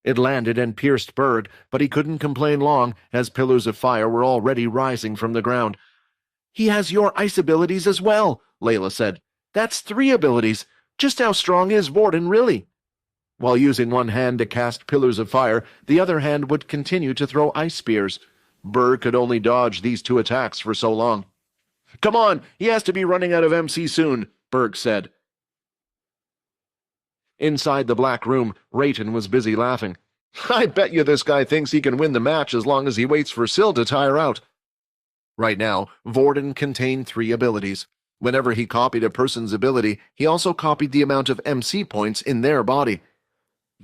It landed and pierced Berg, but he couldn't complain long, as pillars of fire were already rising from the ground. "He has your ice abilities as well," Layla said. "That's 3 abilities. Just how strong is Vorden, really?" While using one hand to cast pillars of fire, the other hand would continue to throw ice spears. Berg could only dodge these 2 attacks for so long. "Come on, he has to be running out of MC soon," Berg said. Inside the black room, Rayton was busy laughing. "I bet you this guy thinks he can win the match as long as he waits for Syl to tire out." Right now, Vorden contained 3 abilities. Whenever he copied a person's ability, he also copied the amount of MC points in their body.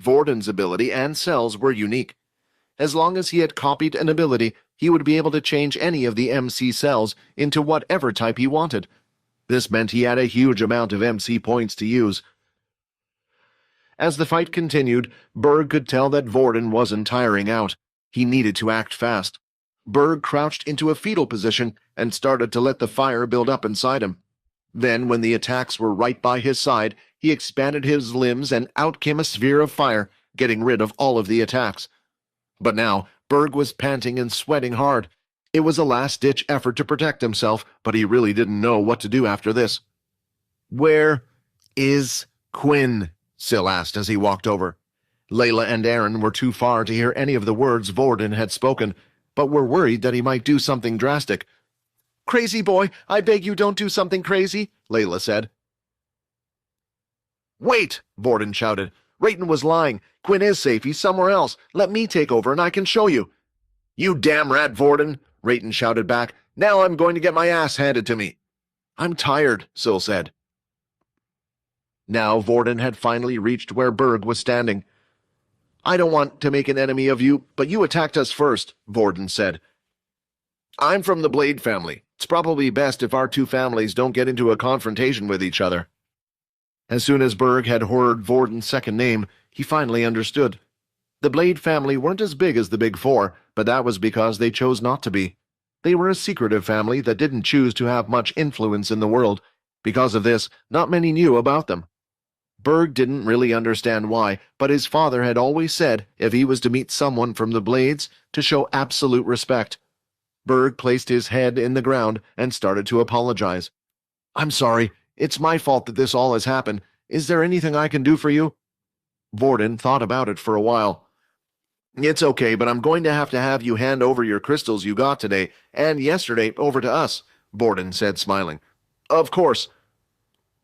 Vorden's ability and Sel's were unique. As long as he had copied an ability, he would be able to change any of the MC cells into whatever type he wanted. This meant he had a huge amount of MC points to use. As the fight continued, Berg could tell that Vorden wasn't tiring out. He needed to act fast. Berg crouched into a fetal position and started to let the fire build up inside him. Then, when the attacks were right by his side, he expanded his limbs and out came a sphere of fire, getting rid of all of the attacks. But now, Berg was panting and sweating hard. It was a last-ditch effort to protect himself, but he really didn't know what to do after this. "Where is Quinn?" Syl asked as he walked over. Layla and Erin were too far to hear any of the words Vorden had spoken, but were worried that he might do something drastic. "Crazy boy, I beg you don't do something crazy," Layla said. "Wait!" Vorden shouted. "Rayton was lying. Quinn is safe. He's somewhere else. Let me take over and I can show you." "You damn rat, Vorden!" Rayton shouted back. "Now I'm going to get my ass handed to me." "I'm tired," Syl said. Now Vorden had finally reached where Berg was standing. "I don't want to make an enemy of you, but you attacked us first," Vorden said. "I'm from the Blade family. It's probably best if our 2 families don't get into a confrontation with each other." As soon as Berg had heard Vorden's second name, he finally understood. The Blade family weren't as big as the Big Four, but that was because they chose not to be. They were a secretive family that didn't choose to have much influence in the world. Because of this, not many knew about them. Berg didn't really understand why, but his father had always said if he was to meet someone from the Blades, to show absolute respect. Berg placed his head in the ground and started to apologize. "I'm sorry. It's my fault that this all has happened. Is there anything I can do for you?" Vorden thought about it for a while. "It's okay, but I'm going to have you hand over your crystals you got today and yesterday over to us," Vorden said, smiling. "Of course."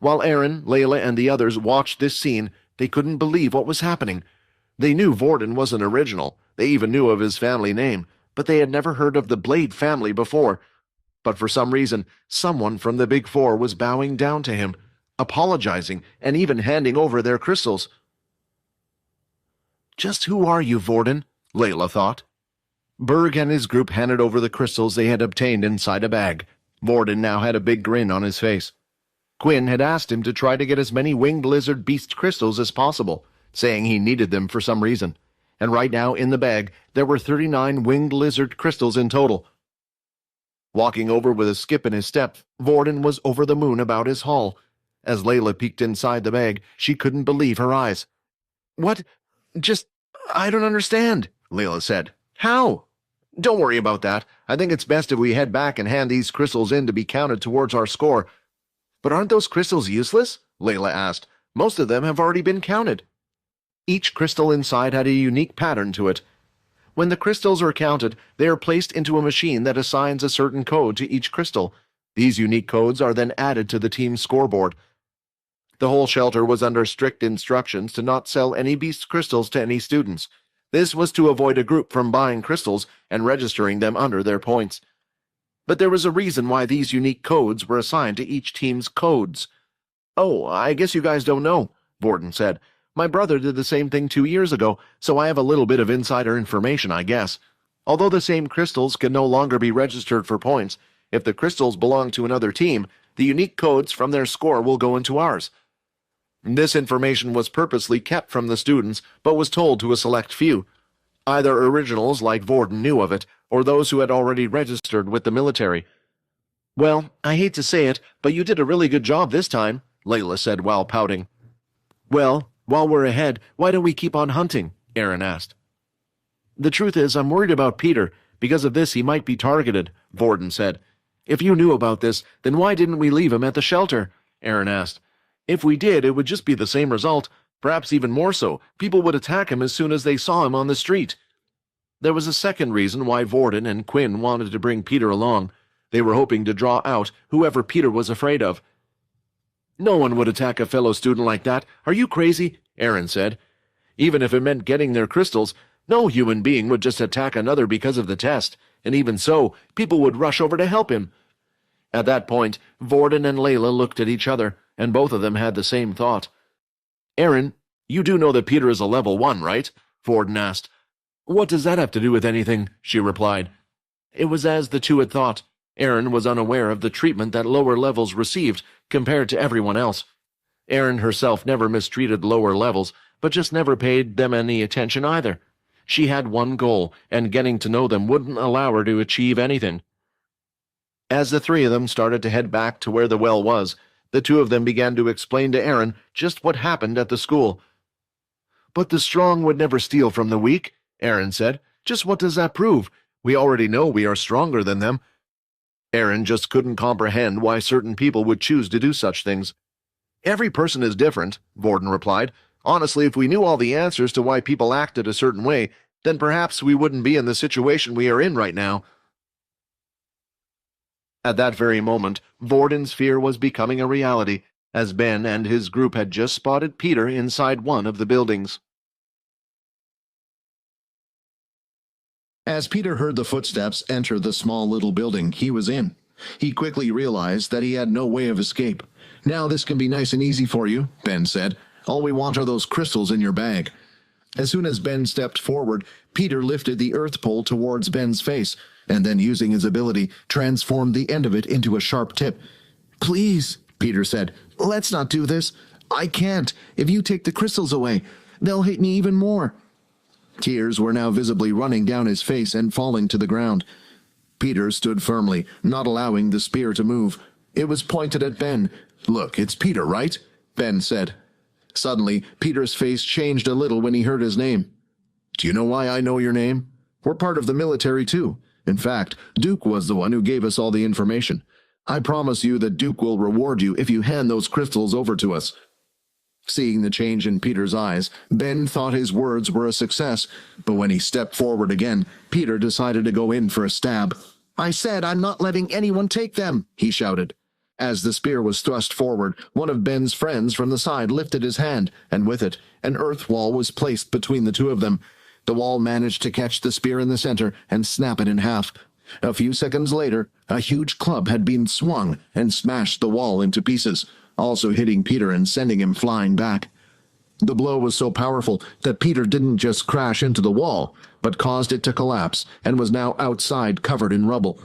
While Erin, Layla, and the others watched this scene, they couldn't believe what was happening. They knew Vorden was an original. They even knew of his family name, but they had never heard of the Blade family before. But for some reason, someone from the Big Four was bowing down to him, apologizing, and even handing over their crystals. "Just who are you, Vorden?" Layla thought. Berg and his group handed over the crystals they had obtained inside a bag. Vorden now had a big grin on his face. Quinn had asked him to try to get as many winged lizard beast crystals as possible, saying he needed them for some reason. And right now in the bag, there were 39 winged lizard crystals in total. Walking over with a skip in his step, Vorden was over the moon about his haul. As Layla peeked inside the bag, she couldn't believe her eyes. "What? I don't understand," Layla said. "How?" "Don't worry about that. I think it's best if we head back and hand these crystals in to be counted towards our score." "But aren't those crystals useless?" Layla asked. "Most of them have already been counted." Each crystal inside had a unique pattern to it. When the crystals are counted, they are placed into a machine that assigns a certain code to each crystal. These unique codes are then added to the team's scoreboard. The whole shelter was under strict instructions to not sell any beast crystals to any students. This was to avoid a group from buying crystals and registering them under their points. But there was a reason why these unique codes were assigned to each team's codes. "Oh, I guess you guys don't know," Vorden said. "My brother did the same thing 2 years ago, so I have a little bit of insider information, I guess. Although the same crystals can no longer be registered for points, if the crystals belong to another team, the unique codes from their score will go into ours." This information was purposely kept from the students, but was told to a select few. Either originals like Vorden knew of it, or those who had already registered with the military. "Well, I hate to say it, but you did a really good job this time," Layla said while pouting. "Well, while we're ahead, why don't we keep on hunting?" Erin asked. "The truth is, I'm worried about Peter. Because of this, he might be targeted," Vorden said. "If you knew about this, then why didn't we leave him at the shelter?" Erin asked. "If we did, it would just be the same result, perhaps even more so. People would attack him as soon as they saw him on the street." There was a second reason why Vorden and Quinn wanted to bring Peter along. They were hoping to draw out whoever Peter was afraid of. "No one would attack a fellow student like that. Are you crazy?" Erin said. "Even if it meant getting their crystals, no human being would just attack another because of the test, and even so, people would rush over to help him." At that point, Vorden and Layla looked at each other, and both of them had the same thought. "Erin, you do know that Peter is a level 1, right?" Vorden asked. "What does that have to do with anything?" she replied. It was as the two had thought. Erin was unaware of the treatment that lower levels received compared to everyone else. Erin herself never mistreated lower levels, but just never paid them any attention either. She had one goal, and getting to know them wouldn't allow her to achieve anything. As the three of them started to head back to where the well was, the two of them began to explain to Erin just what happened at the school. "But the strong would never steal from the weak," Erin said. "Just what does that prove? We already know we are stronger than them." Erin just couldn't comprehend why certain people would choose to do such things. "Every person is different," Vorden replied. "Honestly, if we knew all the answers to why people acted a certain way, then perhaps we wouldn't be in the situation we are in right now." At that very moment, Vorden's fear was becoming a reality, as Ben and his group had just spotted Peter inside one of the buildings. As Peter heard the footsteps enter the small little building he was in, he quickly realized that he had no way of escape. "Now this can be nice and easy for you," Ben said. "All we want are those crystals in your bag." As soon as Ben stepped forward, Peter lifted the earth pole towards Ben's face, and then using his ability, transformed the end of it into a sharp tip. "Please," Peter said, "let's not do this. I can't. If you take the crystals away, they'll hate me even more." Tears were now visibly running down his face and falling to the ground. Peter stood firmly, not allowing the spear to move. It was pointed at Ben. "Look, it's Peter, right?" Ben said. Suddenly, Peter's face changed a little when he heard his name. "Do you know why I know your name? We're part of the military, too. In fact, Duke was the one who gave us all the information. I promise you that Duke will reward you if you hand those crystals over to us." Seeing the change in Peter's eyes, Ben thought his words were a success, but when he stepped forward again, Peter decided to go in for a stab. "I said I'm not letting anyone take them," he shouted. As the spear was thrust forward, one of Ben's friends from the side lifted his hand, and with it, an earth wall was placed between the two of them. The wall managed to catch the spear in the center and snap it in half. A few seconds later, a huge club had been swung and smashed the wall into pieces, also hitting Peter and sending him flying back. The blow was so powerful that Peter didn't just crash into the wall, but caused it to collapse and was now outside covered in rubble.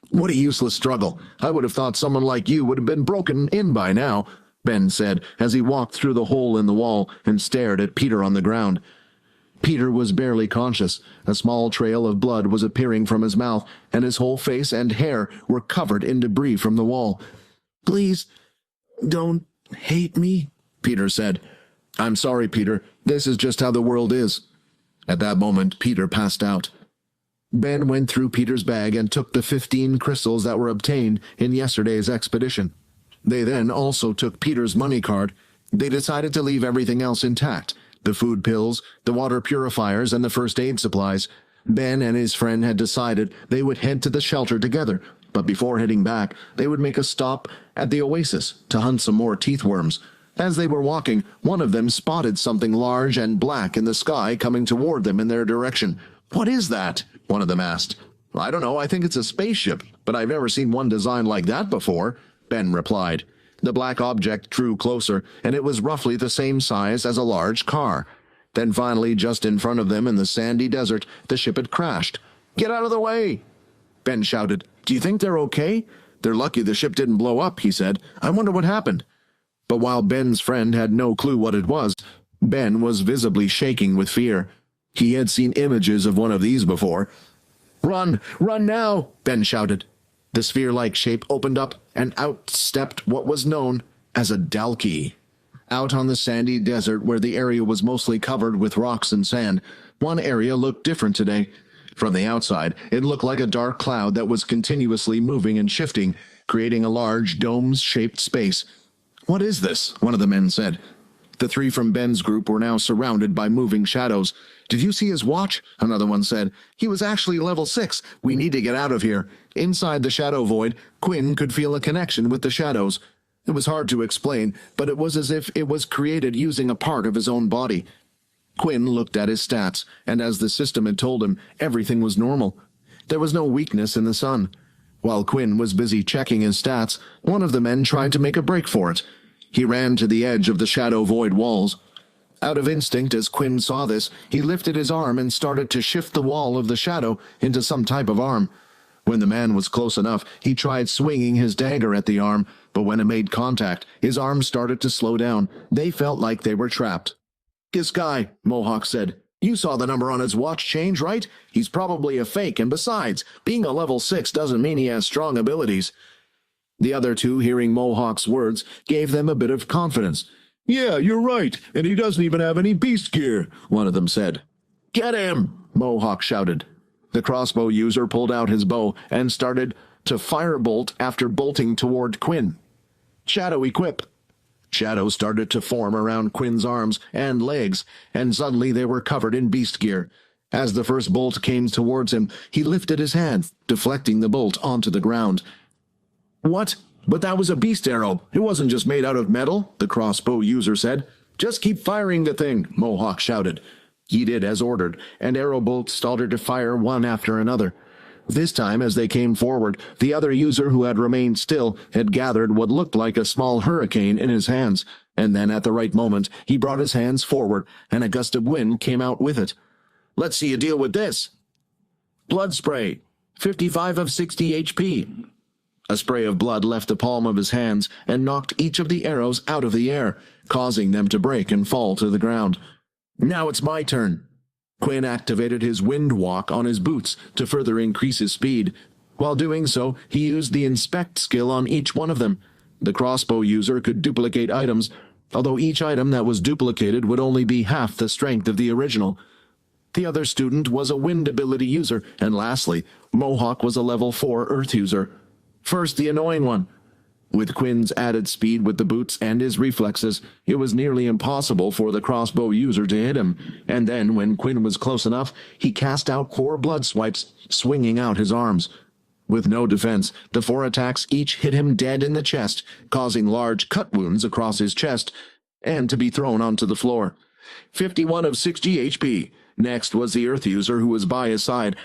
"What a useless struggle. I would have thought someone like you would have been broken in by now," Ben said as he walked through the hole in the wall and stared at Peter on the ground. Peter was barely conscious. A small trail of blood was appearing from his mouth, and his whole face and hair were covered in debris from the wall. "Please, don't hate me," Peter said. "I'm sorry, Peter. This is just how the world is." At that moment, Peter passed out. Ben went through Peter's bag and took the 15 crystals that were obtained in yesterday's expedition. They then also took Peter's money card. They decided to leave everything else intact: the food pills, the water purifiers, and the first aid supplies. Ben and his friend had decided they would head to the shelter together, but before heading back, they would make a stop at the oasis to hunt some more teeth worms. As they were walking, one of them spotted something large and black in the sky coming toward them in their direction. "What is that?" one of them asked. "I don't know, I think it's a spaceship, but I've never seen one designed like that before," Ben replied. The black object drew closer, and it was roughly the same size as a large car. Then finally, just in front of them in the sandy desert, the ship had crashed. "Get out of the way!" Ben shouted. "Do you think they're okay?" "They're lucky the ship didn't blow up," he said. "I wonder what happened." But while Ben's friend had no clue what it was, Ben was visibly shaking with fear. He had seen images of one of these before. "Run! Run now!" Ben shouted. The sphere-like shape opened up, and out stepped what was known as a Dalkey. Out on the sandy desert where the area was mostly covered with rocks and sand, one area looked different today. From the outside, it looked like a dark cloud that was continuously moving and shifting, creating a large dome-shaped space. "What is this?" one of the men said. The three from Ben's group were now surrounded by moving shadows. "Did you see his watch?" another one said. "He was actually level 6. We need to get out of here." Inside the shadow void, Quinn could feel a connection with the shadows. It was hard to explain, but it was as if it was created using a part of his own body. Quinn looked at his stats, and as the system had told him, everything was normal. There was no weakness in the sun. While Quinn was busy checking his stats, one of the men tried to make a break for it. He ran to the edge of the shadow void walls. Out of instinct, as Quinn saw this, he lifted his arm and started to shift the wall of the shadow into some type of arm. When the man was close enough, he tried swinging his dagger at the arm, but when it made contact, his arm started to slow down. They felt like they were trapped. "This guy," Mohawk said. "You saw the number on his watch change, right? He's probably a fake, and besides, being a level 6 doesn't mean he has strong abilities." The other two, hearing Mohawk's words, gave them a bit of confidence. "Yeah, you're right, and he doesn't even have any beast gear," one of them said. "Get him!" Mohawk shouted. The crossbow user pulled out his bow and started to firebolt after bolting toward Quinn. "Shadow equip." Shadows started to form around Quinn's arms and legs, and suddenly they were covered in beast gear. As the first bolt came towards him, he lifted his hand, deflecting the bolt onto the ground. "What? But that was a beast arrow. It wasn't just made out of metal," the crossbow user said. "Just keep firing the thing," Mohawk shouted. He did as ordered, and arrow bolts started to fire one after another. This time, as they came forward, the other user who had remained still had gathered what looked like a small hurricane in his hands, and then at the right moment, he brought his hands forward, and a gust of wind came out with it. "Let's see you deal with this." "Blood spray. 55 of 60 HP. A spray of blood left the palm of his hands and knocked each of the arrows out of the air, causing them to break and fall to the ground. "Now it's my turn." Quinn activated his wind walk on his boots to further increase his speed. While doing so, he used the inspect skill on each one of them. The crossbow user could duplicate items, although each item that was duplicated would only be half the strength of the original. The other student was a wind ability user, and lastly, Mohawk was a level 4 earth user. First, the annoying one. With Quinn's added speed with the boots and his reflexes, it was nearly impossible for the crossbow user to hit him, and then, when Quinn was close enough, he cast out 4 blood swipes, swinging out his arms. With no defense, the 4 attacks each hit him dead in the chest, causing large cut wounds across his chest, and to be thrown onto the floor. 51 of 60 HP. Next was the earth user who was by his side.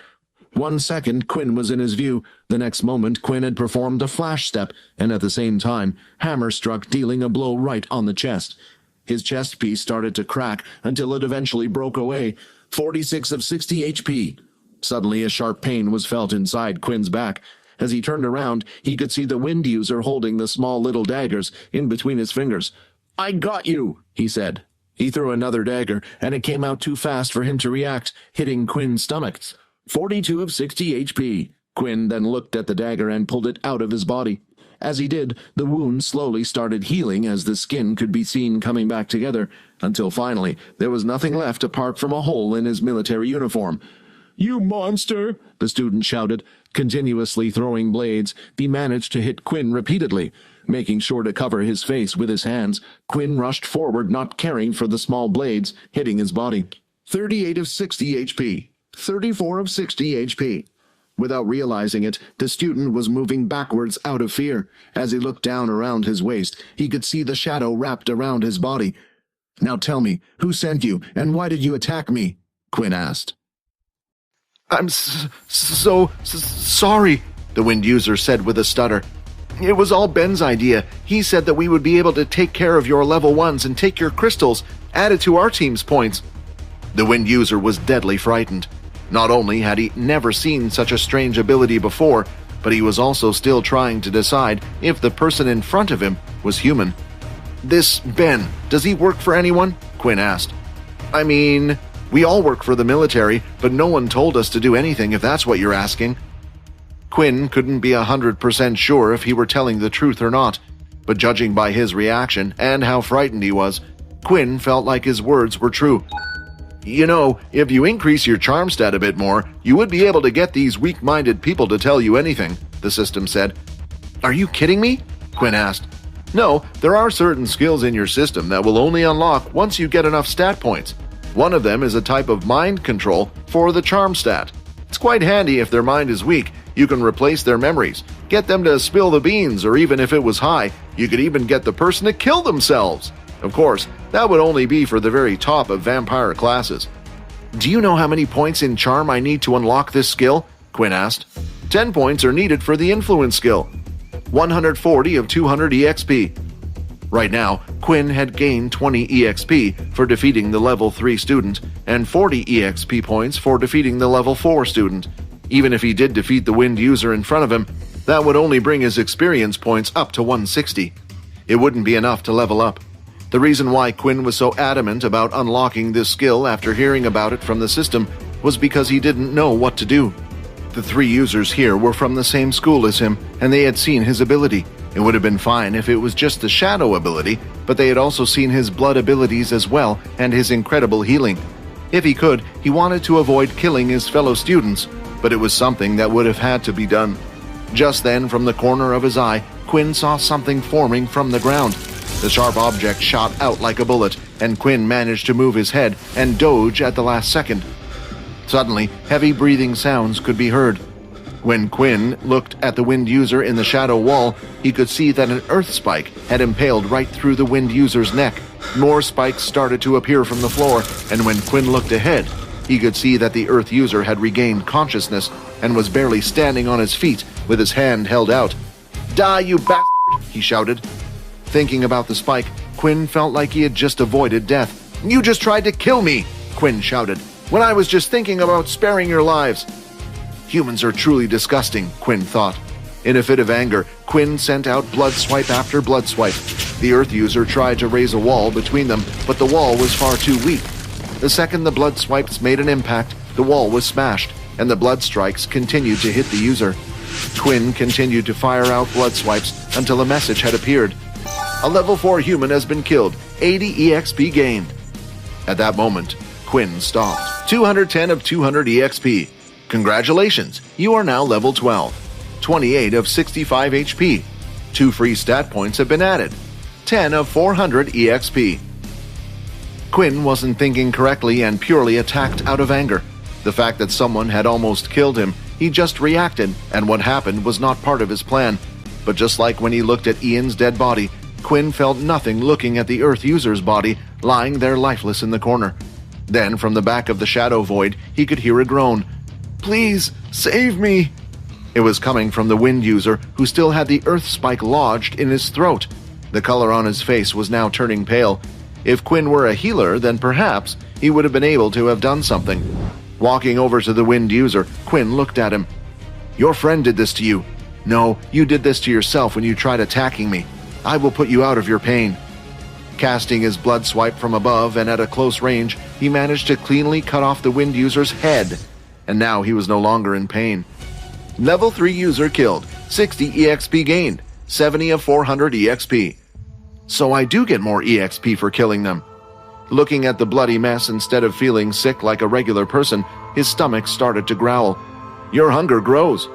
1 second, Quinn was in his view. The next moment, Quinn had performed a flash step, and at the same time, hammer struck, dealing a blow right on the chest. His chest piece started to crack until it eventually broke away. 46 of 60 HP. Suddenly, a sharp pain was felt inside Quinn's back. As he turned around, he could see the wind user holding the small little daggers in between his fingers. "I got you," he said. He threw another dagger, and it came out too fast for him to react, hitting Quinn's stomach. 42 of 60 HP. Quinn then looked at the dagger and pulled it out of his body. As he did, the wound slowly started healing as the skin could be seen coming back together, until finally there was nothing left apart from a hole in his military uniform. "You monster!" the student shouted, continuously throwing blades. He managed to hit Quinn repeatedly. Making sure to cover his face with his hands, Quinn rushed forward, not caring for the small blades hitting his body. 38 of 60 HP. 34 of 60 HP. Without realizing it, the student was moving backwards out of fear. As he looked down around his waist, he could see the shadow wrapped around his body. "Now tell me, who sent you, and why did you attack me?" Quinn asked. "I'm so sorry," the wind user said with a stutter. "It was all Ben's idea. He said that we would be able to take care of your level 1s and take your crystals, added to our team's points." The wind user was deadly frightened. Not only had he never seen such a strange ability before, but he was also still trying to decide if the person in front of him was human. "This Ben, does he work for anyone?" Quinn asked. "I mean, we all work for the military, but no one told us to do anything, if that's what you're asking." Quinn couldn't be 100% sure if he were telling the truth or not. but judging by his reaction and how frightened he was, Quinn felt like his words were true. You know, if you increase your charm stat a bit more, you would be able to get these weak-minded people to tell you anything, the system said. Are you kidding me? Quinn asked. No, there are certain skills in your system that will only unlock once you get enough stat points. One of them is a type of mind control for the charm stat. It's quite handy if their mind is weak. You can replace their memories, get them to spill the beans, or even if it was high, you could even get the person to kill themselves. Of course, that would only be for the very top of vampire classes. Do you know how many points in charm I need to unlock this skill? Quinn asked. 10 points are needed for the influence skill. 140 of 200 EXP. Right now, Quinn had gained 20 EXP for defeating the level 3 student and 40 EXP points for defeating the level 4 student. Even if he did defeat the wind user in front of him, that would only bring his experience points up to 160. It wouldn't be enough to level up. The reason why Quinn was so adamant about unlocking this skill after hearing about it from the system was because he didn't know what to do. The 3 users here were from the same school as him, and they had seen his ability. It would have been fine if it was just the shadow ability, but they had also seen his blood abilities as well and his incredible healing. If he could, he wanted to avoid killing his fellow students, but it was something that would have had to be done. Just then, from the corner of his eye, Quinn saw something forming from the ground. The sharp object shot out like a bullet, and Quinn managed to move his head and dodge at the last second. Suddenly, heavy breathing sounds could be heard. When Quinn looked at the wind user in the shadow wall, he could see that an earth spike had impaled right through the wind user's neck. More spikes started to appear from the floor, and when Quinn looked ahead, he could see that the earth user had regained consciousness and was barely standing on his feet with his hand held out. Die, you bastard! He shouted. Thinking about the spike, Quinn felt like he had just avoided death. You just tried to kill me, Quinn shouted, when I was just thinking about sparing your lives. Humans are truly disgusting, Quinn thought. In a fit of anger, Quinn sent out blood swipe after blood swipe. The earth user tried to raise a wall between them, but the wall was far too weak. The second the blood swipes made an impact, the wall was smashed, and the blood strikes continued to hit the user. Quinn continued to fire out blood swipes until a message had appeared. A level 4 human has been killed. 80 EXP gained. At that moment, Quinn stopped. 210 of 200 EXP. Congratulations, you are now level 12. 28 of 65 HP. 2 free stat points have been added. 10 of 400 EXP. Quinn wasn't thinking correctly and purely attacked out of anger. The fact that someone had almost killed him, he just reacted, and what happened was not part of his plan. But just like when he looked at Ian's dead body, Quinn felt nothing looking at the Earth user's body lying there lifeless in the corner. Then, from the back of the shadow void, he could hear a groan. Please, save me! It was coming from the wind user, who still had the earth spike lodged in his throat. The color on his face was now turning pale. If Quinn were a healer, then perhaps he would have been able to have done something. Walking over to the wind user, Quinn looked at him. Your friend did this to you. No, you did this to yourself when you tried attacking me. I will put you out of your pain. Casting his blood swipe from above and at a close range, he managed to cleanly cut off the wind user's head. And now he was no longer in pain. Level 3 user killed. 60 EXP gained. 70 of 400 EXP. So I do get more EXP for killing them. Looking at the bloody mess instead of feeling sick like a regular person, his stomach started to growl. Your hunger grows.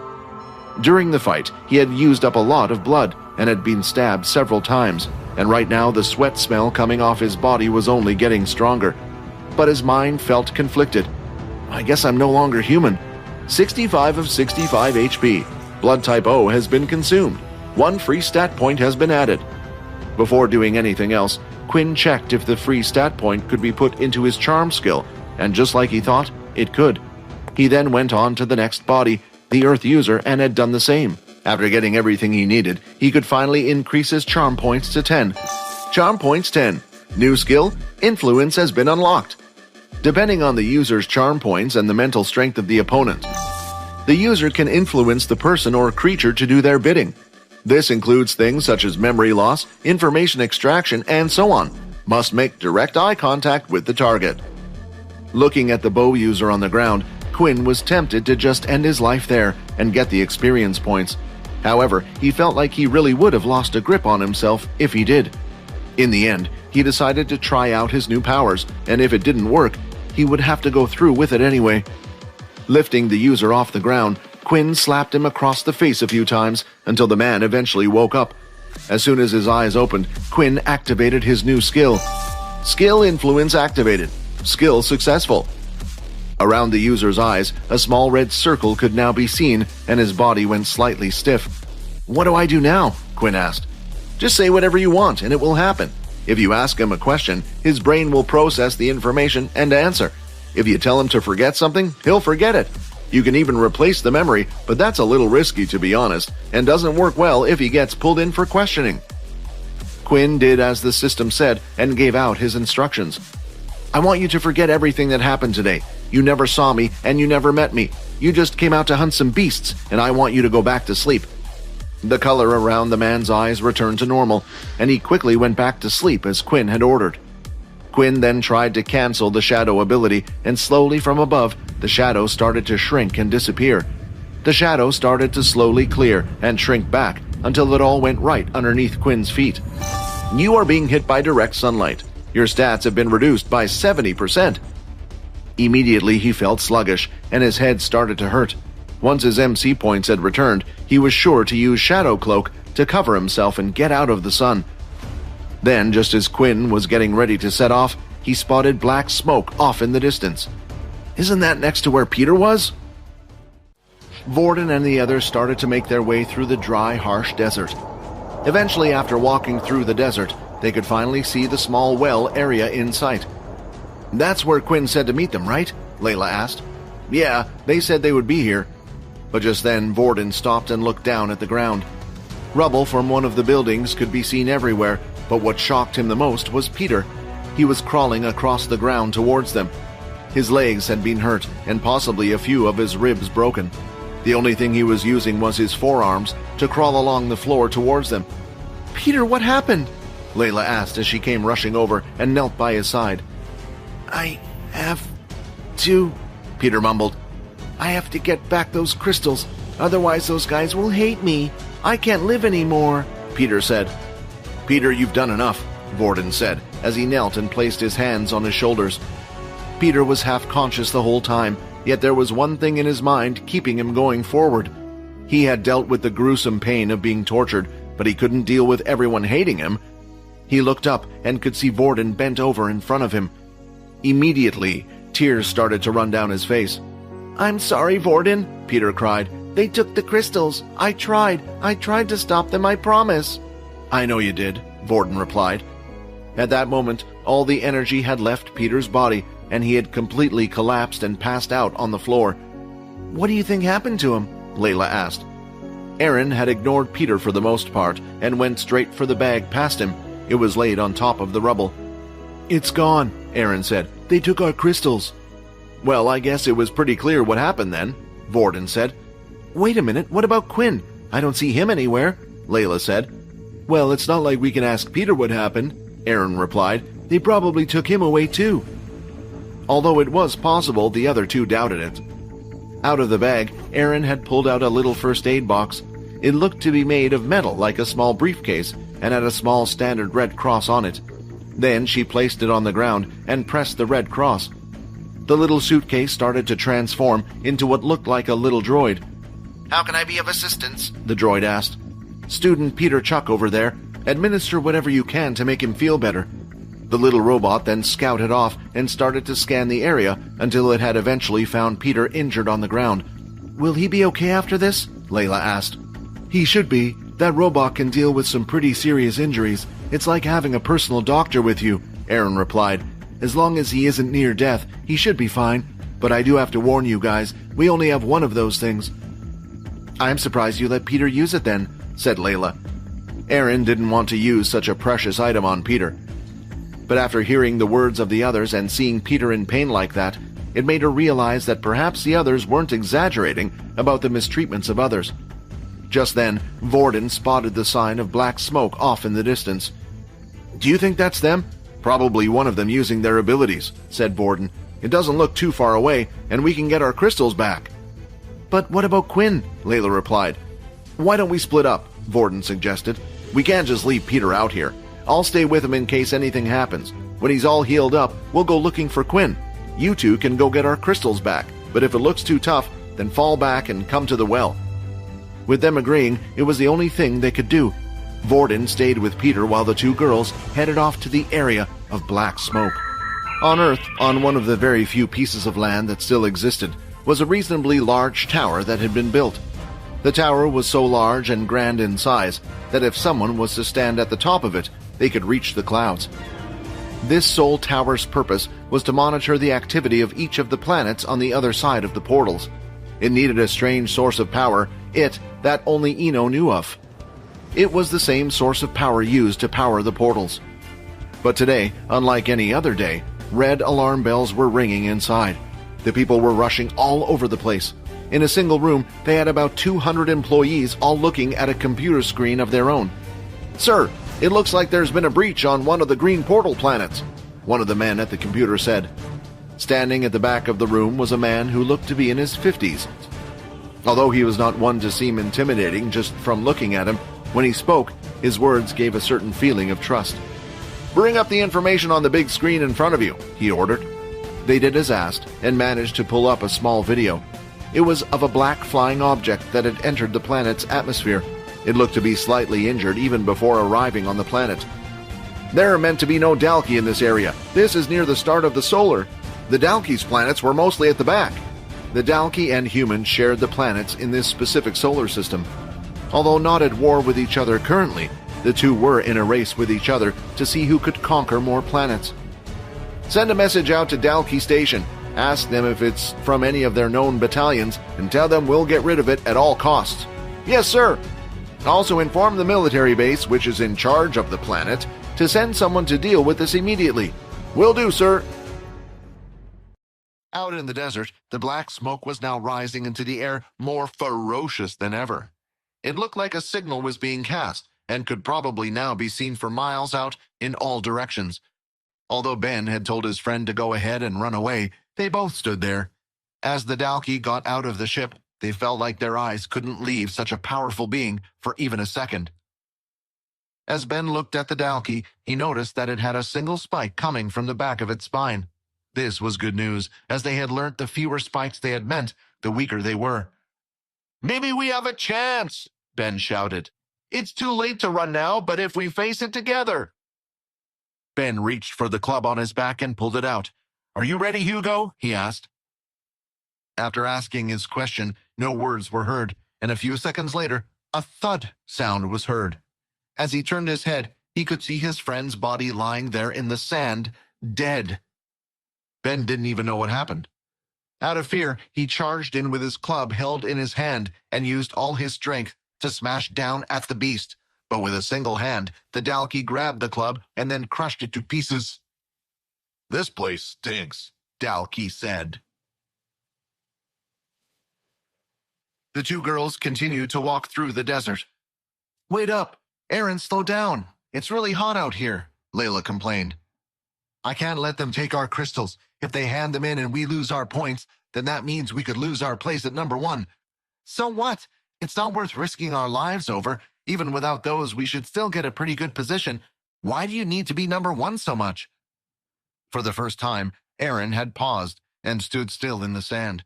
During the fight, he had used up a lot of blood and had been stabbed several times, and right now the sweat smell coming off his body was only getting stronger. But his mind felt conflicted. I guess I'm no longer human. 65 of 65 HP. Blood type O has been consumed. 1 free stat point has been added. Before doing anything else, Quinn checked if the free stat point could be put into his charm skill, and just like he thought, it could. He then went on to the next body, the Earth user, and had done the same. After getting everything he needed, he could finally increase his charm points to 10. Charm points 10. New skill, Influence has been unlocked. Depending on the user's charm points and the mental strength of the opponent, the user can influence the person or creature to do their bidding. This includes things such as memory loss, information extraction, and so on. Must make direct eye contact with the target. Looking at the bow user on the ground, Quinn was tempted to just end his life there and get the experience points. However, he felt like he really would have lost a grip on himself if he did. In the end, he decided to try out his new powers, and if it didn't work, he would have to go through with it anyway. Lifting the user off the ground, Quinn slapped him across the face a few times until the man eventually woke up. As soon as his eyes opened, Quinn activated his new skill. Skill influence activated. Skill successful. Around the user's eyes, a small red circle could now be seen, and his body went slightly stiff. "What do I do now?" Quinn asked. "Just say whatever you want, and it will happen. If you ask him a question, his brain will process the information and answer. If you tell him to forget something, he'll forget it. You can even replace the memory, but that's a little risky to be honest, and doesn't work well if he gets pulled in for questioning." Quinn did as the system said and gave out his instructions. "I want you to forget everything that happened today. You never saw me, and you never met me. You just came out to hunt some beasts, and I want you to go back to sleep." The color around the man's eyes returned to normal, and he quickly went back to sleep as Quinn had ordered. Quinn then tried to cancel the shadow ability, and slowly from above, the shadow started to shrink and disappear. The shadow started to slowly clear and shrink back until it all went right underneath Quinn's feet. "You are being hit by direct sunlight. Your stats have been reduced by 70%. Immediately he felt sluggish, and his head started to hurt. Once his MC points had returned, he was sure to use Shadow Cloak to cover himself and get out of the sun. Then, just as Quinn was getting ready to set off, he spotted black smoke off in the distance. "Isn't that next to where Peter was?" Vorden and the others started to make their way through the dry, harsh desert. Eventually, after walking through the desert, they could finally see the small well area in sight. "That's where Quinn said to meet them, right?" Layla asked. "Yeah, they said they would be here." But just then, Vorden stopped and looked down at the ground. Rubble from one of the buildings could be seen everywhere, but what shocked him the most was Peter. He was crawling across the ground towards them. His legs had been hurt, and possibly a few of his ribs broken. The only thing he was using was his forearms to crawl along the floor towards them. "Peter, what happened?" Layla asked as she came rushing over and knelt by his side. "I have to," Peter mumbled. "I have to get back those crystals, otherwise those guys will hate me. I can't live anymore," Peter said. "Peter, you've done enough," Vorden said, as he knelt and placed his hands on his shoulders. Peter was half-conscious the whole time, yet there was one thing in his mind keeping him going forward. He had dealt with the gruesome pain of being tortured, but he couldn't deal with everyone hating him. He looked up and could see Vorden bent over in front of him. Immediately, tears started to run down his face. "I'm sorry, Vorden," Peter cried. "They took the crystals. I tried to stop them, I promise." "I know you did," Vorden replied. At that moment, all the energy had left Peter's body, and he had completely collapsed and passed out on the floor. "What do you think happened to him?" Layla asked. Erin had ignored Peter for the most part and went straight for the bag past him. It was laid on top of the rubble. "It's gone," Erin said. "They took our crystals." "Well, I guess it was pretty clear what happened then," Vorden said. "Wait a minute, what about Quinn? I don't see him anywhere," Layla said. "Well, it's not like we can ask Peter what happened," Erin replied. "They probably took him away too." Although it was possible, the other two doubted it. Out of the bag, Erin had pulled out a little first aid box. It looked to be made of metal like a small briefcase and had a small standard red cross on it. Then she placed it on the ground and pressed the red cross. The little suitcase started to transform into what looked like a little droid. "How can I be of assistance?" the droid asked. "Student Peter Chuck over there. Administer whatever you can to make him feel better." The little robot then scouted off and started to scan the area until it had eventually found Peter injured on the ground. "Will he be okay after this?" Layla asked. "He should be. That robot can deal with some pretty serious injuries. It's like having a personal doctor with you," Erin replied. "As long as he isn't near death, he should be fine. But I do have to warn you guys, we only have one of those things." "I'm surprised you let Peter use it then," said Layla. Erin didn't want to use such a precious item on Peter. But after hearing the words of the others and seeing Peter in pain like that, it made her realize that perhaps the others weren't exaggerating about the mistreatments of others. Just then, Vorden spotted the sign of black smoke off in the distance. "Do you think that's them? Probably one of them using their abilities," said Vorden. "It doesn't look too far away, and we can get our crystals back." "But what about Quinn?" Layla replied. Why don't we split up? Vorden suggested. We can't just leave Peter out here. I'll stay with him in case anything happens. When he's all healed up, we'll go looking for Quinn. You two can go get our crystals back, but if it looks too tough, then fall back and come to the well. With them agreeing, it was the only thing they could do. Vorden stayed with Peter while the two girls headed off to the area of black smoke. On Earth, on one of the very few pieces of land that still existed, was a reasonably large tower that had been built. The tower was so large and grand in size that if someone was to stand at the top of it, they could reach the clouds. This sole tower's purpose was to monitor the activity of each of the planets on the other side of the portals. It needed a strange source of power, that only Eno knew of. It was the same source of power used to power the portals. But today, unlike any other day, red alarm bells were ringing inside. The people were rushing all over the place. In a single room, they had about 200 employees all looking at a computer screen of their own. "Sir, it looks like there's been a breach on one of the green portal planets," one of the men at the computer said. Standing at the back of the room was a man who looked to be in his 50s. Although he was not one to seem intimidating just from looking at him, when he spoke, his words gave a certain feeling of trust. "Bring up the information on the big screen in front of you," he ordered. They did as asked and managed to pull up a small video. It was of a black flying object that had entered the planet's atmosphere. It looked to be slightly injured even before arriving on the planet. "There are meant to be no Dalki in this area. This is near the start of the solar. The Dalki's planets were mostly at the back." The Dalki and humans shared the planets in this specific solar system. Although not at war with each other currently, the two were in a race with each other to see who could conquer more planets. "Send a message out to Dalkey Station. Ask them if it's from any of their known battalions and tell them we'll get rid of it at all costs." "Yes, sir." "Also inform the military base, which is in charge of the planet, to send someone to deal with this immediately." "Will do, sir." Out in the desert, the black smoke was now rising into the air more ferocious than ever. It looked like a signal was being cast, and could probably now be seen for miles out in all directions. Although Ben had told his friend to go ahead and run away, they both stood there. As the Dalki got out of the ship, they felt like their eyes couldn't leave such a powerful being for even a second. As Ben looked at the Dalki, he noticed that it had a single spike coming from the back of its spine. This was good news, as they had learnt the fewer spikes they had meant, the weaker they were. "Maybe we have a chance," Ben shouted. "It's too late to run now, but if we face it together." Ben reached for the club on his back and pulled it out. "Are you ready, Hugo?" he asked. After asking his question, no words were heard, and a few seconds later, a thud sound was heard. As he turned his head, he could see his friend's body lying there in the sand, dead. Ben didn't even know what happened. Out of fear, he charged in with his club held in his hand and used all his strength to smash down at the beast. But with a single hand, the Dalki grabbed the club and then crushed it to pieces. "This place stinks," Dalki said. The two girls continued to walk through the desert. "Wait up! Erin, slow down! It's really hot out here," Layla complained. "I can't let them take our crystals. If they hand them in and we lose our points, then that means we could lose our place at number 1. So what? It's not worth risking our lives over. Even without those, we should still get a pretty good position. Why do you need to be number 1 so much?" For the first time, Erin had paused and stood still in the sand.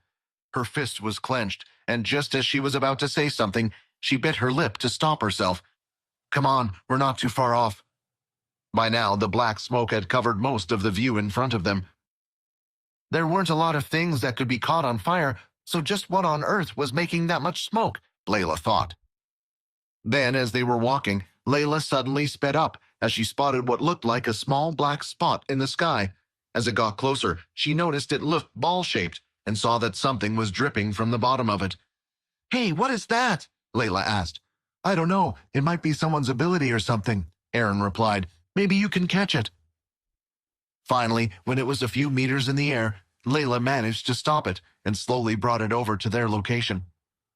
Her fist was clenched, and just as she was about to say something, she bit her lip to stop herself. "Come on, we're not too far off." By now, the black smoke had covered most of the view in front of them. There weren't a lot of things that could be caught on fire, so just what on earth was making that much smoke, Layla thought. Then, as they were walking, Layla suddenly sped up as she spotted what looked like a small black spot in the sky. As it got closer, she noticed it looked ball-shaped and saw that something was dripping from the bottom of it. "Hey, what is that?" Layla asked. "I don't know. It might be someone's ability or something," Erin replied. "Maybe you can catch it." Finally, when it was a few meters in the air, Layla managed to stop it and slowly brought it over to their location.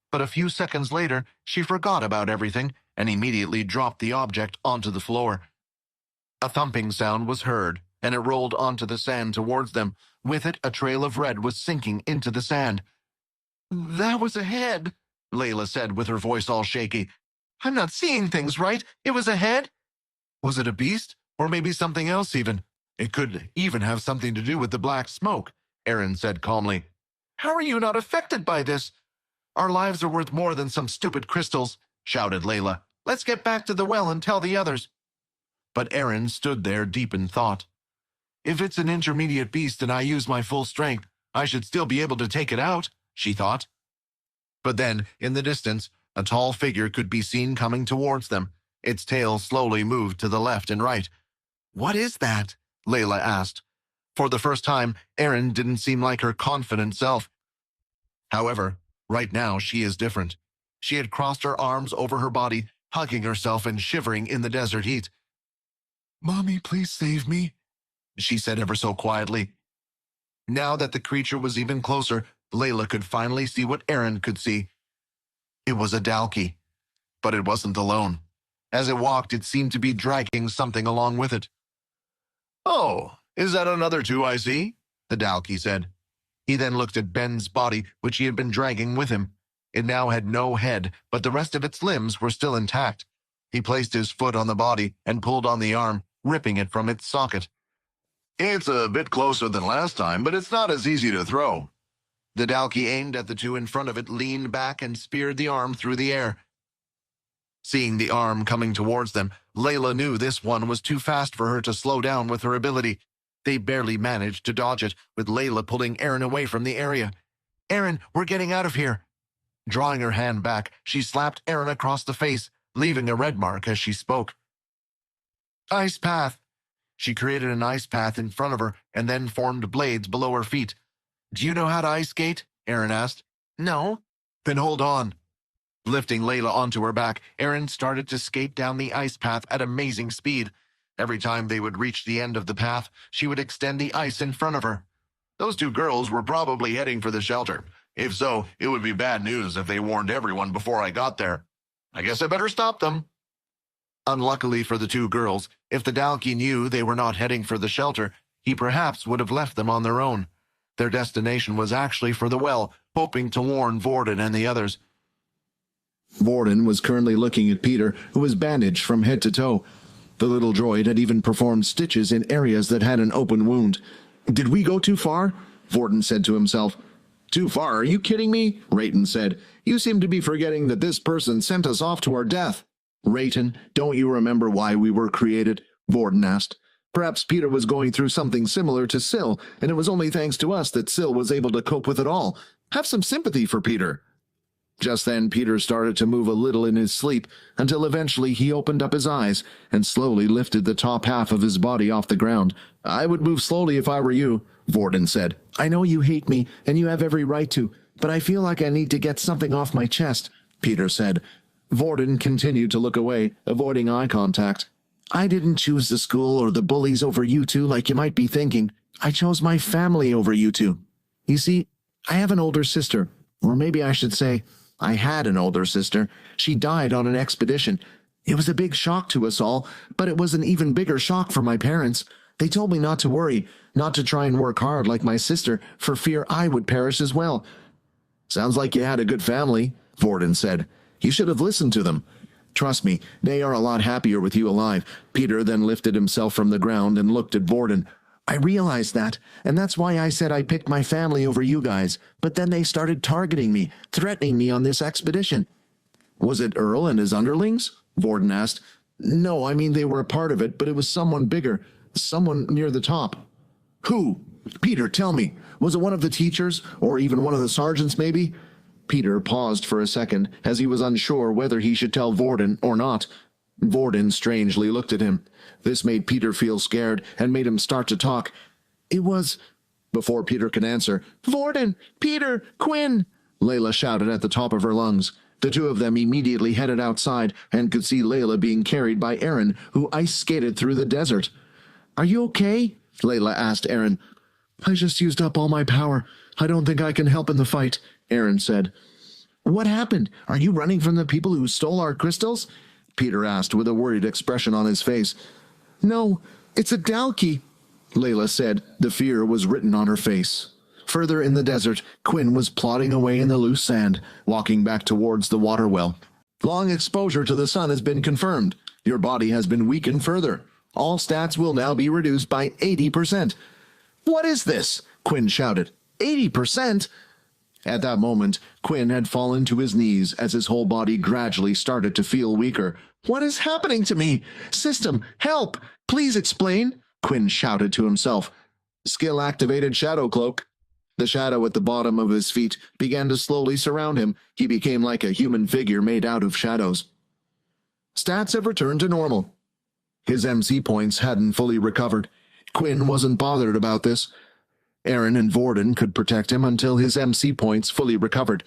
But a few seconds later, she forgot about everything and immediately dropped the object onto the floor. A thumping sound was heard, and it rolled onto the sand towards them. With it, a trail of red was sinking into the sand. "That was a head," Layla said with her voice all shaky. "I'm not seeing things right. It was a head?" "Was it a beast? Or maybe something else even? It could even have something to do with the black smoke," Erin said calmly. "How are you not affected by this?" "Our lives are worth more than some stupid crystals," shouted Layla. "Let's get back to the well and tell the others." But Erin stood there deep in thought. "If it's an intermediate beast and I use my full strength, I should still be able to take it out," she thought. But then, in the distance, a tall figure could be seen coming towards them. Its tail slowly moved to the left and right. "What is that?" Layla asked. For the first time, Erin didn't seem like her confident self. However, right now she is different. She had crossed her arms over her body, hugging herself and shivering in the desert heat. "Mommy, please save me," she said ever so quietly. Now that the creature was even closer, Layla could finally see what Erin could see. It was a Dalkey, but it wasn't alone. As it walked, it seemed to be dragging something along with it. "Oh, is that another two I see?" the Dalkey said. He then looked at Ben's body, which he had been dragging with him. It now had no head, but the rest of its limbs were still intact. He placed his foot on the body and pulled on the arm, ripping it from its socket. "It's a bit closer than last time, but it's not as easy to throw." The Dalkey aimed at the two in front of it, leaned back, and speared the arm through the air. Seeing the arm coming towards them, Layla knew this one was too fast for her to slow down with her ability. They barely managed to dodge it, with Layla pulling Erin away from the area. "Erin, we're getting out of here." Drawing her hand back, she slapped Erin across the face, leaving a red mark as she spoke. "Ice path." She created an ice path in front of her and then formed blades below her feet. "Do you know how to ice skate?" Erin asked. "No." "Then hold on." Lifting Layla onto her back, Erin started to skate down the ice path at amazing speed. Every time they would reach the end of the path, she would extend the ice in front of her. Those two girls were probably heading for the shelter. If so, it would be bad news if they warned everyone before I got there. I guess I better stop them. Unluckily for the two girls, if the Dalkey knew they were not heading for the shelter, he perhaps would have left them on their own. Their destination was actually for the well, hoping to warn Vorden and the others. Vorden was currently looking at Peter, who was bandaged from head to toe. The little droid had even performed stitches in areas that had an open wound. "Did we go too far?" Vorden said to himself. "Too far? Are you kidding me?" Rayton said. "You seem to be forgetting that this person sent us off to our death." "Rayton, don't you remember why we were created?" Vorden asked. "Perhaps Peter was going through something similar to Syl, and it was only thanks to us that Syl was able to cope with it all. Have some sympathy for Peter." Just then, Peter started to move a little in his sleep, until eventually he opened up his eyes and slowly lifted the top half of his body off the ground. "I would move slowly if I were you," Vorden said. "I know you hate me, and you have every right to, but I feel like I need to get something off my chest," Peter said. Vorden continued to look away, avoiding eye contact. "I didn't choose the school or the bullies over you two like you might be thinking. I chose my family over you two. You see, I have an older sister, or maybe I should say, I had an older sister. She died on an expedition. It was a big shock to us all, but it was an even bigger shock for my parents. They told me not to worry, not to try and work hard like my sister, for fear I would perish as well." "Sounds like you had a good family," Vorden said. "You should have listened to them. Trust me, they are a lot happier with you alive." Peter then lifted himself from the ground and looked at Vorden. "I realized that, and that's why I said I picked my family over you guys. But then they started targeting me, threatening me on this expedition." "Was it Earl and his underlings?" Vorden asked. "No, I mean they were a part of it, but it was someone bigger, someone near the top." "Who? Peter, tell me. Was it one of the teachers, or even one of the sergeants, maybe?" Peter paused for a second, as he was unsure whether he should tell Vorden or not. Vorden strangely looked at him. This made Peter feel scared and made him start to talk. "It was—" Before Peter could answer, "Vorden! Peter! Quinn!" Layla shouted at the top of her lungs. The two of them immediately headed outside and could see Layla being carried by Erin, who ice-skated through the desert. "Are you okay?" Layla asked Erin. "I just used up all my power. I don't think I can help in the fight," Erin said. "What happened? Are you running from the people who stole our crystals?" Peter asked with a worried expression on his face. "No, it's a Dalkey," Layla said. The fear was written on her face. Further in the desert, Quinn was plodding away in the loose sand, walking back towards the water well. Long exposure to the sun has been confirmed. Your body has been weakened further. All stats will now be reduced by 80%. What is this? Quinn shouted. 80%? At that moment, Quinn had fallen to his knees as his whole body gradually started to feel weaker. What is happening to me? System, help! Please explain, Quinn shouted to himself. Skill-activated shadow cloak. The shadow at the bottom of his feet began to slowly surround him. He became like a human figure made out of shadows. Stats have returned to normal. His MC points hadn't fully recovered. Quinn wasn't bothered about this. Erin and Vorden could protect him until his MC points fully recovered.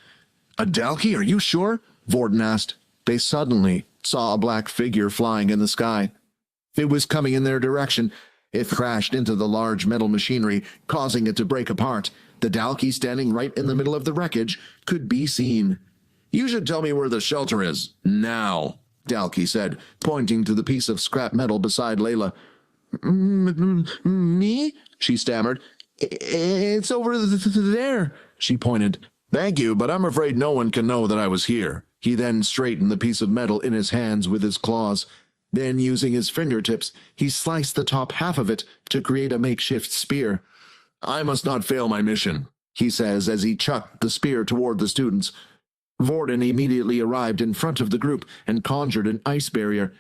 A Dalkey, are you sure? Vorden asked. They suddenly saw a black figure flying in the sky. It was coming in their direction. It crashed into the large metal machinery, causing it to break apart. The Dalkey standing right in the middle of the wreckage could be seen. You should tell me where the shelter is. Now, Dalkey said, pointing to the piece of scrap metal beside Layla. Me? She stammered. It's over there, she pointed. Thank you, but I'm afraid no one can know that I was here. He then straightened the piece of metal in his hands with his claws. Then, using his fingertips, he sliced the top half of it to create a makeshift spear. I must not fail my mission, he says as he chucked the spear toward the students. Vorden immediately arrived in front of the group and conjured an ice barrier.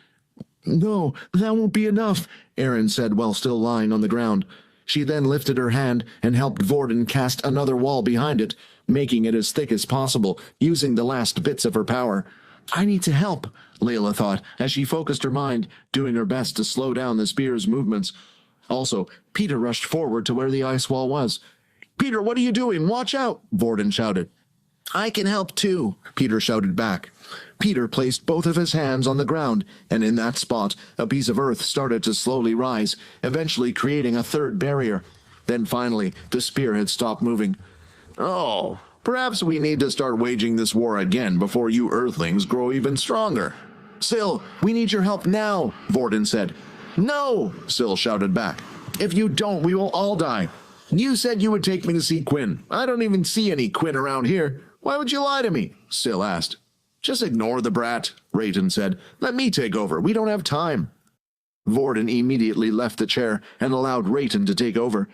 No, that won't be enough, Erin said while still lying on the ground. She then lifted her hand and helped Vorden cast another wall behind it, making it as thick as possible, using the last bits of her power. I need to help, Layla thought, as she focused her mind, doing her best to slow down the spear's movements. Also, Peter rushed forward to where the ice wall was. Peter, what are you doing? Watch out, Vorden shouted. I can help too, Peter shouted back. Peter placed both of his hands on the ground, and in that spot, a piece of earth started to slowly rise, eventually creating a third barrier. Then finally, the spear had stopped moving. Oh, perhaps we need to start waging this war again before you Earthlings grow even stronger. Syl, we need your help now, Vorden said. No, Syl shouted back. If you don't, we will all die. You said you would take me to see Quinn. I don't even see any Quinn around here. Why would you lie to me? Syl asked. Just ignore the brat, Rayton said. Let me take over. We don't have time. Vorden immediately left the chair and allowed Rayton to take over.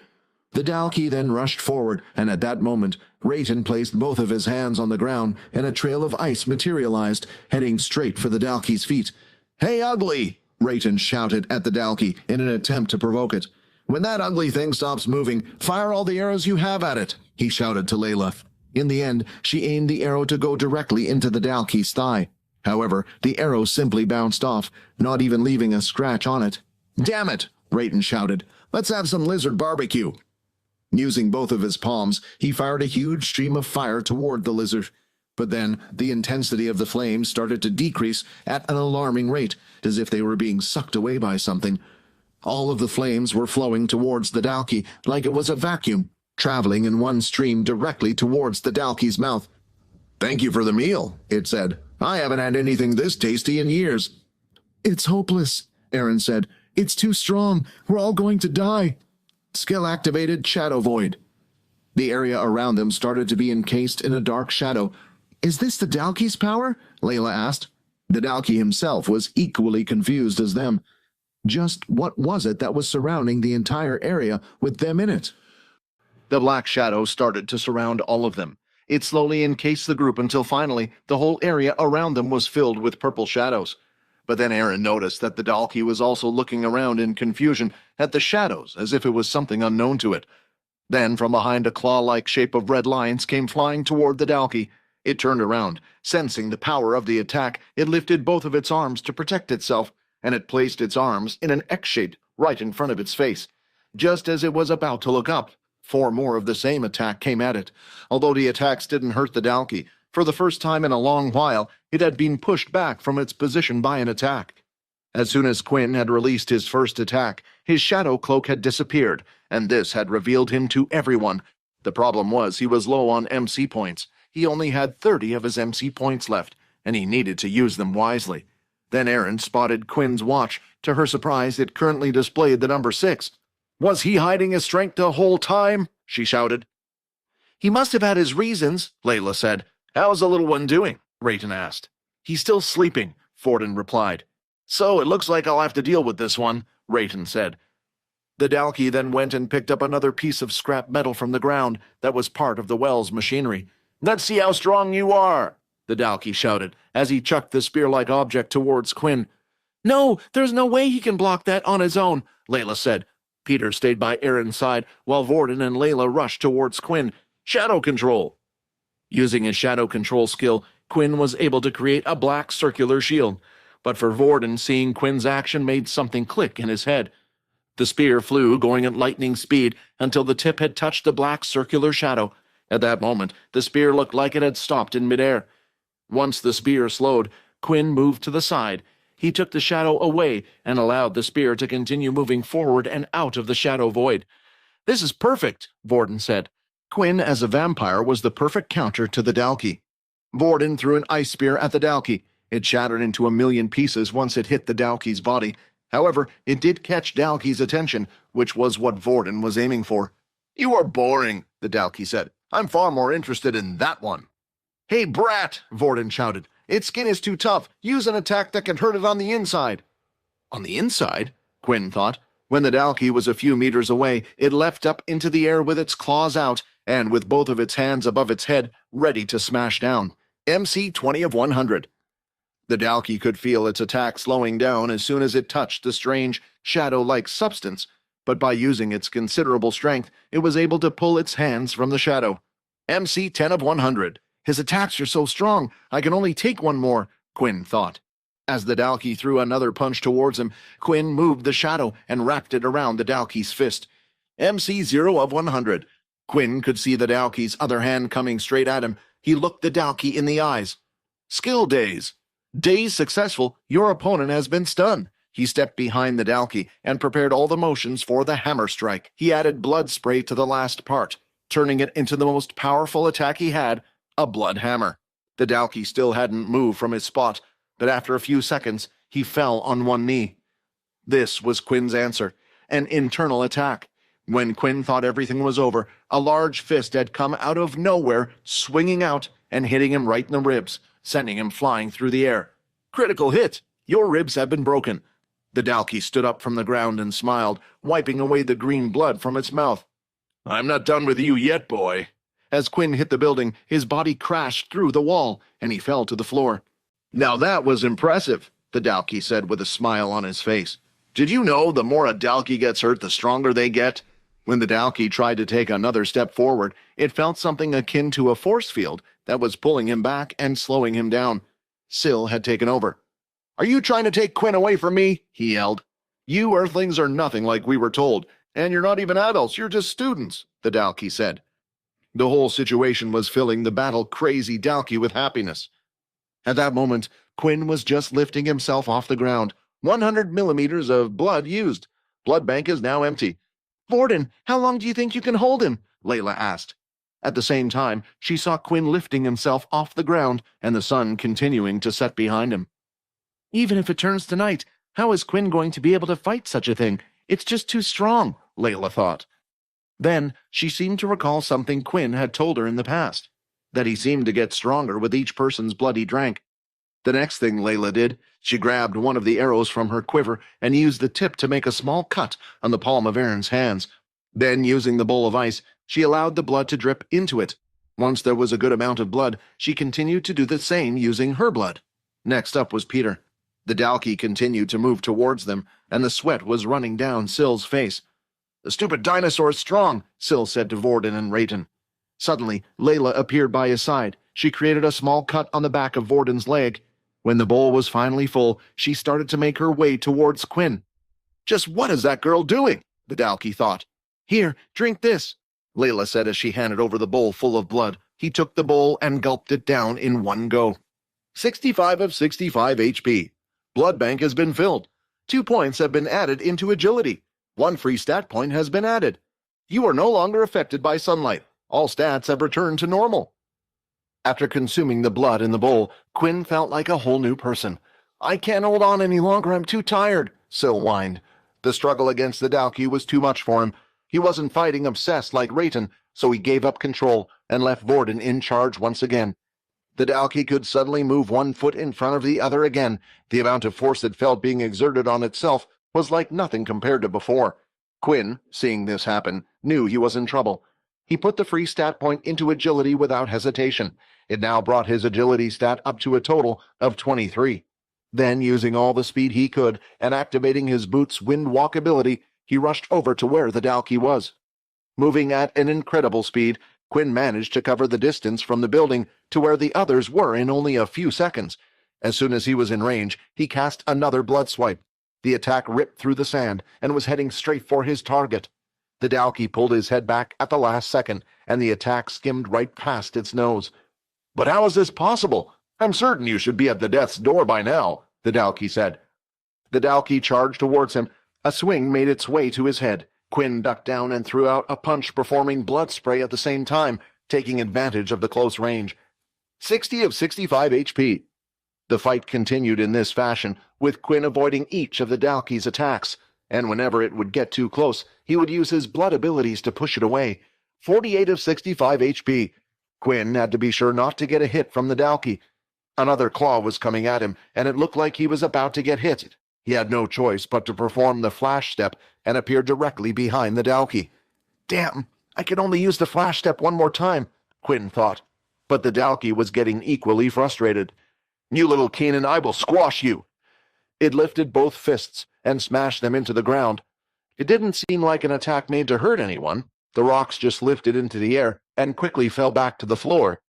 The Dalkey then rushed forward, and at that moment, Rayton placed both of his hands on the ground, and a trail of ice materialized, heading straight for the Dalkey's feet. Hey, ugly! Rayton shouted at the Dalkey in an attempt to provoke it. When that ugly thing stops moving, fire all the arrows you have at it, he shouted to Layla. In the end, she aimed the arrow to go directly into the Dalkey's thigh. However, the arrow simply bounced off, not even leaving a scratch on it. Damn it, Rayton shouted. Let's have some lizard barbecue. Using both of his palms, he fired a huge stream of fire toward the lizard. But then, the intensity of the flames started to decrease at an alarming rate, as if they were being sucked away by something. All of the flames were flowing towards the Dalkey like it was a vacuum, traveling in one stream directly towards the Dalkey's mouth. Thank you for the meal, it said. I haven't had anything this tasty in years. It's hopeless, Erin said. It's too strong. We're all going to die. Skill-activated Shadow Void. The area around them started to be encased in a dark shadow. Is this the Dalkey's power? Layla asked. The Dalkey himself was equally confused as them. Just what was it that was surrounding the entire area with them in it? The black shadow started to surround all of them. It slowly encased the group until finally the whole area around them was filled with purple shadows. But then Erin noticed that the Dalkey was also looking around in confusion at the shadows as if it was something unknown to it. Then from behind a claw-like shape of red lines came flying toward the Dalkey. It turned around. Sensing the power of the attack, it lifted both of its arms to protect itself, and it placed its arms in an X shape right in front of its face. Just as it was about to look up, 4 more of the same attack came at it. Although the attacks didn't hurt the Dalkey, for the first time in a long while, it had been pushed back from its position by an attack. As soon as Quinn had released his first attack, his shadow cloak had disappeared, and this had revealed him to everyone. The problem was he was low on MC points. He only had 30 of his MC points left, and he needed to use them wisely. Then Erin spotted Quinn's watch. To her surprise, it currently displayed the number 6. Was he hiding his strength the whole time? She shouted. He must have had his reasons, Layla said. How's the little one doing? Rayton asked. He's still sleeping, Vorden replied. So it looks like I'll have to deal with this one, Rayton said. The Dalkey then went and picked up another piece of scrap metal from the ground that was part of the well's machinery. Let's see how strong you are, the Dalkey shouted as he chucked the spear-like object towards Quinn. No, there's no way he can block that on his own, Layla said. Peter stayed by Erin's side while Vorden and Layla rushed towards Quinn. Shadow control. Using his shadow control skill, Quinn was able to create a black circular shield. But for Vorden, seeing Quinn's action made something click in his head. The spear flew, going at lightning speed, until the tip had touched the black circular shadow. At that moment, the spear looked like it had stopped in midair. Once the spear slowed, Quinn moved to the side. He took the shadow away and allowed the spear to continue moving forward and out of the shadow void. This is perfect, Vorden said. Quinn, as a vampire, was the perfect counter to the Dalkey. Vorden threw an ice spear at the Dalkey. It shattered into a million pieces once it hit the Dalkey's body. However, it did catch Dalkey's attention, which was what Vorden was aiming for. You are boring, the Dalkey said. I'm far more interested in that one. Hey, brat, Vorden shouted. Its skin is too tough. Use an attack that can hurt it on the inside. On the inside? Quinn thought. When the Dalkey was a few meters away, it leapt up into the air with its claws out, and with both of its hands above its head, ready to smash down. MC 20 of 100. The Dalkey could feel its attack slowing down as soon as it touched the strange, shadow-like substance, but by using its considerable strength, it was able to pull its hands from the shadow. MC 10 of 100. His attacks are so strong, I can only take one more, Quinn thought. As the Dalkey threw another punch towards him, Quinn moved the shadow and wrapped it around the Dalkey's fist. MC 0 of 100. Quinn could see the Dalkey's other hand coming straight at him. He looked the Dalkey in the eyes. Skill days. Days successful, your opponent has been stunned. He stepped behind the Dalkey and prepared all the motions for the hammer strike. He added blood spray to the last part, turning it into the most powerful attack he had, a blood hammer. The Dalkey still hadn't moved from his spot, but after a few seconds, he fell on one knee. This was Quinn's answer, an internal attack. When Quinn thought everything was over, a large fist had come out of nowhere, swinging out and hitting him right in the ribs, sending him flying through the air. Critical hit! Your ribs have been broken. The Dalkey stood up from the ground and smiled, wiping away the green blood from its mouth. I'm not done with you yet, boy. As Quinn hit the building, his body crashed through the wall, and he fell to the floor. Now that was impressive, the Dalkey said with a smile on his face. Did you know the more a Dalkey gets hurt, the stronger they get? When the Dalkey tried to take another step forward, it felt something akin to a force field that was pulling him back and slowing him down. Syl had taken over. Are you trying to take Quinn away from me? He yelled. You Earthlings are nothing like we were told, and you're not even adults, you're just students, the Dalkey said. The whole situation was filling the battle-crazy Dalkey with happiness. At that moment, Quinn was just lifting himself off the ground. 100 millimeters of blood used. Blood bank is now empty. Vorden, how long do you think you can hold him? Layla asked. At the same time, she saw Quinn lifting himself off the ground and the sun continuing to set behind him. Even if it turns to night, how is Quinn going to be able to fight such a thing? It's just too strong, Layla thought. Then she seemed to recall something Quinn had told her in the past, that he seemed to get stronger with each person's blood he drank. The next thing Layla did, she grabbed one of the arrows from her quiver and used the tip to make a small cut on the palm of Erin's hands. Then, using the bowl of ice, she allowed the blood to drip into it. Once there was a good amount of blood, she continued to do the same using her blood. Next up was Peter. The Dalkey continued to move towards them, and the sweat was running down Syl's face. The stupid dinosaur is strong, Syl said to Vorden and Rayton. Suddenly, Layla appeared by his side. She created a small cut on the back of Vorden's leg. When the bowl was finally full, she started to make her way towards Quinn. Just what is that girl doing? The Dalkey thought. Here, drink this, Layla said as she handed over the bowl full of blood. He took the bowl and gulped it down in one go. 65 of 65 HP. Blood bank has been filled. 2 points have been added into agility. 1 free stat point has been added. You are no longer affected by sunlight. All stats have returned to normal. After consuming the blood in the bowl, Quinn felt like a whole new person. I can't hold on any longer, I'm too tired, Syl whined. The struggle against the Dalkey was too much for him. He wasn't fighting obsessed like Rayton, so he gave up control and left Vorden in charge once again. The Dalkey could suddenly move one foot in front of the other again. The amount of force it felt being exerted on itself was like nothing compared to before. Quinn, seeing this happen, knew he was in trouble. He put the free stat point into agility without hesitation. It now brought his agility stat up to a total of 23. Then, using all the speed he could and activating his boot's wind walk ability, he rushed over to where the Dalkey was. Moving at an incredible speed, Quinn managed to cover the distance from the building to where the others were in only a few seconds. As soon as he was in range, he cast another blood swipe. The attack ripped through the sand and was heading straight for his target. The Dalkey pulled his head back at the last second, and the attack skimmed right past its nose. "But how is this possible? I'm certain you should be at the death's door by now," the Dalkey said. The Dalkey charged towards him. A swing made its way to his head. Quinn ducked down and threw out a punch, performing blood spray at the same time, taking advantage of the close range. 60 of 65 HP. The fight continued in this fashion, with Quinn avoiding each of the Dalkey's attacks, and whenever it would get too close, he would use his blood abilities to push it away. 48 of 65 HP. Quinn had to be sure not to get a hit from the Dalkey. Another claw was coming at him, and it looked like he was about to get hit. He had no choice but to perform the flash step and appear directly behind the Dalkey. "Damn, I can only use the flash step one more time," Quinn thought. But the Dalkey was getting equally frustrated. "You little Keenan, I will squash you!" It lifted both fists and smashed them into the ground. It didn't seem like an attack made to hurt anyone. The rocks just lifted into the air and quickly fell back to the floor.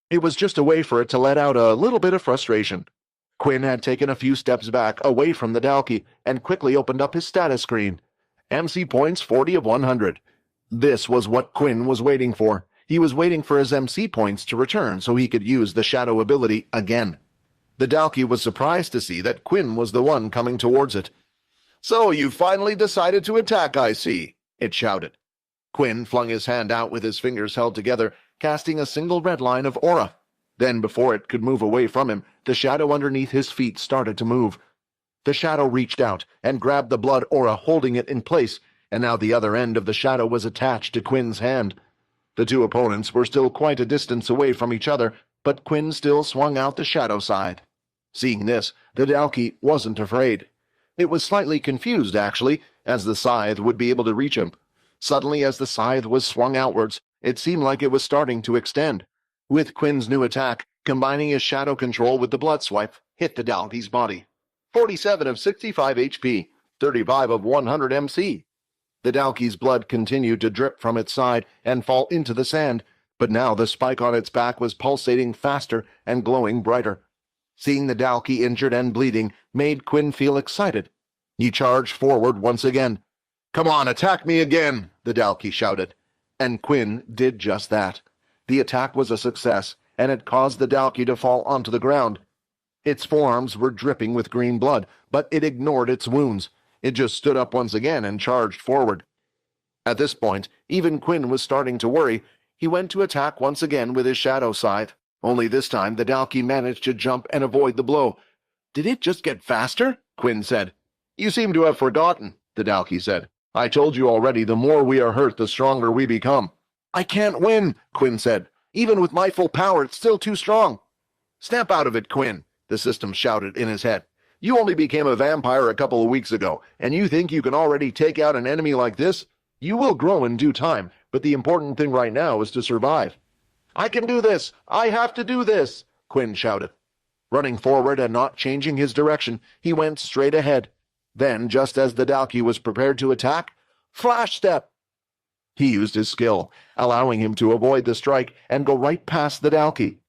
It was just a way for it to let out a little bit of frustration. Quinn had taken a few steps back away from the Dalkey and quickly opened up his status screen. MC points 40 of 100. This was what Quinn was waiting for. He was waiting for his MC points to return so he could use the shadow ability again. The Dalkey was surprised to see that Quinn was the one coming towards it. "So you finally decided to attack, I see," it shouted. Quinn flung his hand out with his fingers held together, casting a single red line of aura. Then, before it could move away from him, the shadow underneath his feet started to move. The shadow reached out and grabbed the blood aura, holding it in place, and now the other end of the shadow was attached to Quinn's hand. The two opponents were still quite a distance away from each other, but Quinn still swung out the shadow side. Seeing this, the Dalkey wasn't afraid. It was slightly confused, actually, as the scythe would be able to reach him. Suddenly, as the scythe was swung outwards, it seemed like it was starting to extend. With Quinn's new attack, combining his shadow control with the blood swipe, hit the Dalkey's body. 47 of 65 HP, 35 of 100 MC. The Dalkey's blood continued to drip from its side and fall into the sand, but now the spike on its back was pulsating faster and glowing brighter. Seeing the Dalkey injured and bleeding made Quinn feel excited. He charged forward once again. "Come on, attack me again," the Dalkey shouted. And Quinn did just that. The attack was a success, and it caused the Dalkey to fall onto the ground. Its forearms were dripping with green blood, but it ignored its wounds. It just stood up once again and charged forward. At this point, even Quinn was starting to worry. He went to attack once again with his shadow scythe. Only this time the Dalkey managed to jump and avoid the blow. "Did it just get faster?" Quinn said. "You seem to have forgotten," the Dalkey said. "I told you already, the more we are hurt, the stronger we become." "I can't win," Quinn said. "Even with my full power, it's still too strong." "Snap out of it, Quinn," the system shouted in his head. "You only became a vampire a couple of weeks ago, and you think you can already take out an enemy like this? You will grow in due time, but the important thing right now is to survive." "I can do this! I have to do this!" Quinn shouted. Running forward and not changing his direction, he went straight ahead. Then, just as the Dalkey was prepared to attack, flash step! He used his skill, allowing him to avoid the strike and go right past the Dalkey.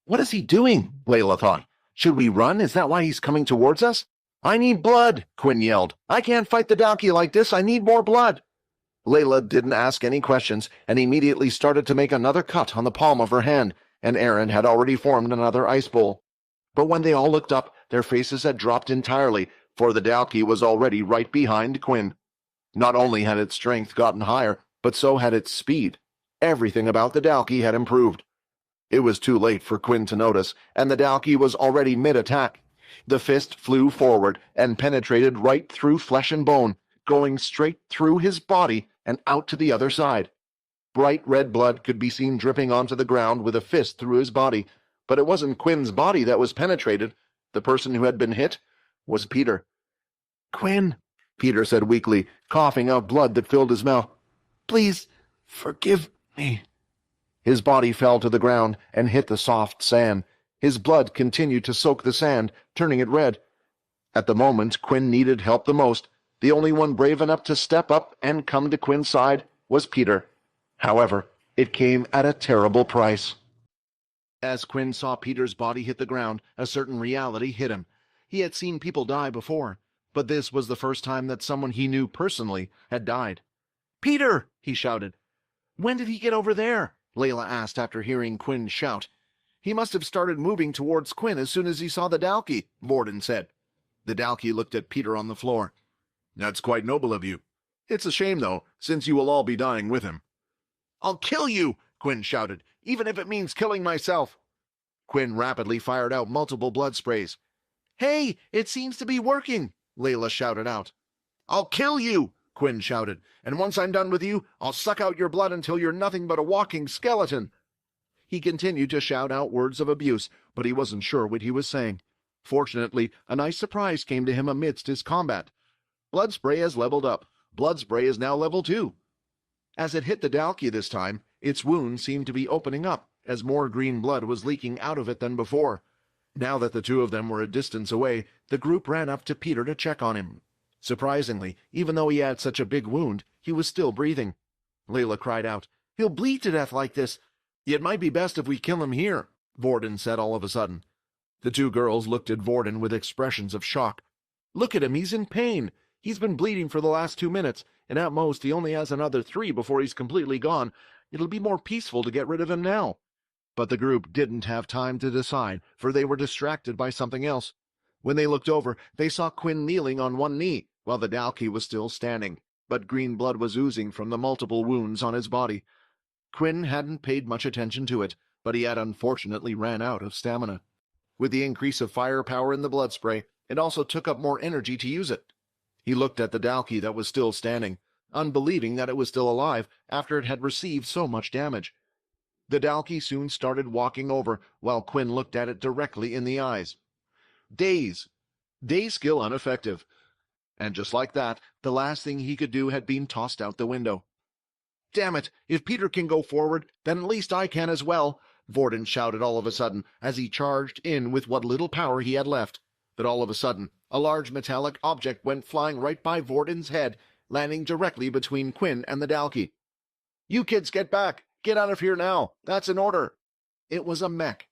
"What is he doing?" Layla thought. "Should we run? Is that why he's coming towards us?" "I need blood!" Quinn yelled. "I can't fight the Dalkey like this. I need more blood!" Layla didn't ask any questions and immediately started to make another cut on the palm of her hand, and Erin had already formed another ice bowl. But when they all looked up, their faces had dropped entirely, for the Dalkey was already right behind Quinn. Not only had its strength gotten higher, but so had its speed. Everything about the Dalkey had improved. It was too late for Quinn to notice, and the Dalkey was already mid-attack. The fist flew forward and penetrated right through flesh and bone, going straight through his body and out to the other side. Bright red blood could be seen dripping onto the ground with a fist through his body, but it wasn't Quinn's body that was penetrated. The person who had been hit was Peter. "Quinn," Peter said weakly, coughing out blood that filled his mouth. "Please, forgive me." His body fell to the ground and hit the soft sand. His blood continued to soak the sand, turning it red. At the moment Quinn needed help the most, the only one brave enough to step up and come to Quinn's side was Peter. However, it came at a terrible price. As Quinn saw Peter's body hit the ground, a certain reality hit him. He had seen people die before, but this was the first time that someone he knew personally had died. "Peter!" he shouted. "When did he get over there?" Layla asked after hearing Quinn shout. "He must have started moving towards Quinn as soon as he saw the Dalkey," Vorden said. The Dalkey looked at Peter on the floor. "That's quite noble of you. It's a shame, though, since you will all be dying with him." "I'll kill you!" Quinn shouted, "even if it means killing myself." Quinn rapidly fired out multiple blood sprays. "Hey, it seems to be working!" Layla shouted out. "I'll kill you!" Quinn shouted, "and once I'm done with you, I'll suck out your blood until you're nothing but a walking skeleton." He continued to shout out words of abuse, but he wasn't sure what he was saying. Fortunately, a nice surprise came to him amidst his combat. Blood spray has leveled up. Blood spray is now level 2. As it hit the Dalkey this time, its wound seemed to be opening up, as more green blood was leaking out of it than before. Now that the two of them were a distance away, the group ran up to Peter to check on him. Surprisingly, even though he had such a big wound, he was still breathing. Layla cried out, "He'll bleed to death like this. It might be best if we kill him here," Vorden said all of a sudden. The two girls looked at Vorden with expressions of shock. "Look at him, he's in pain. He's been bleeding for the last 2 minutes, and at most he only has another 3 before he's completely gone. It'll be more peaceful to get rid of him now." But the group didn't have time to decide, for they were distracted by something else. When they looked over, they saw Quinn kneeling on one knee, while the Dalkey was still standing, but green blood was oozing from the multiple wounds on his body. Quinn hadn't paid much attention to it, but he had unfortunately ran out of stamina. With the increase of firepower in the blood spray, it also took up more energy to use it. He looked at the Dalkey that was still standing, unbelieving that it was still alive after it had received so much damage. The Dalkey soon started walking over, while Quinn looked at it directly in the eyes. Daze. Daze skill ineffective. And just like that, the last thing he could do had been tossed out the window. "Damn it! If Peter can go forward, then at least I can as well," Vorden shouted all of a sudden, as he charged in with what little power he had left. But all of a sudden, a large metallic object went flying right by Vorden's head, landing directly between Quinn and the Dalkey. "You kids get back! Get out of here now! That's an order!" It was a mech.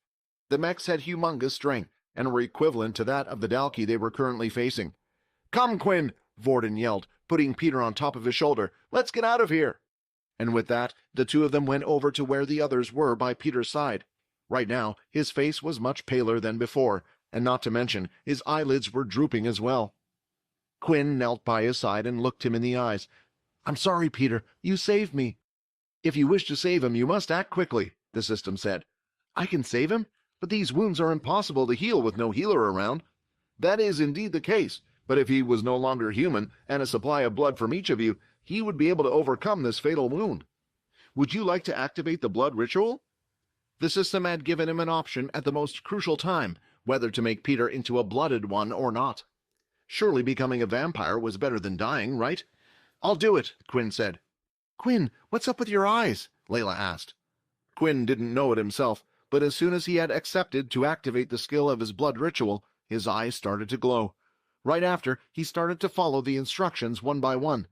The mechs had humongous strength, and were equivalent to that of the Dalkey they were currently facing. "Come, Quinn!" Vorden yelled, putting Peter on top of his shoulder. "Let's get out of here!" And with that, the two of them went over to where the others were by Peter's side. Right now, his face was much paler than before, and not to mention, his eyelids were drooping as well. Quinn knelt by his side and looked him in the eyes. "I'm sorry, Peter. You saved me." "If you wish to save him, you must act quickly," the system said. "I can save him? But these wounds are impossible to heal with no healer around." "That is indeed the case, but if he was no longer human, and a supply of blood from each of you, he would be able to overcome this fatal wound. Would you like to activate the blood ritual?" The system had given him an option at the most crucial time, whether to make Peter into a blooded one or not. Surely becoming a vampire was better than dying, right? "I'll do it," Quinn said. "Quinn, what's up with your eyes?" Layla asked. Quinn didn't know it himself, but as soon as he had accepted to activate the skill of his blood ritual, his eyes started to glow. Right after, he started to follow the instructions one by one.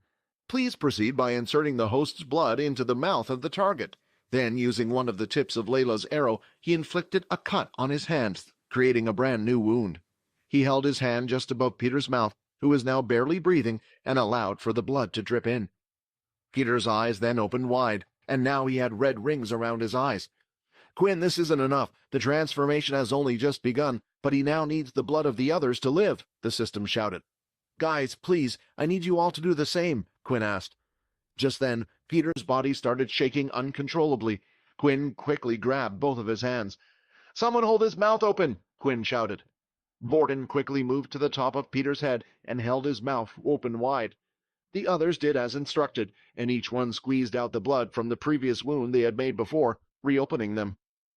Please proceed by inserting the host's blood into the mouth of the target. Then, using one of the tips of Layla's arrow, he inflicted a cut on his hand, creating a brand new wound. He held his hand just above Peter's mouth, who was now barely breathing, and allowed for the blood to drip in. Peter's eyes then opened wide, and now he had red rings around his eyes. "Quinn, this isn't enough. The transformation has only just begun, but he now needs the blood of the others to live," the system shouted. "Guys, please, I need you all to do the same," Quinn asked. Just then, Peter's body started shaking uncontrollably. Quinn quickly grabbed both of his hands. "Someone hold his mouth open!" Quinn shouted. Vorden quickly moved to the top of Peter's head and held his mouth open wide. The others did as instructed, and each one squeezed out the blood from the previous wound they had made before, reopening them.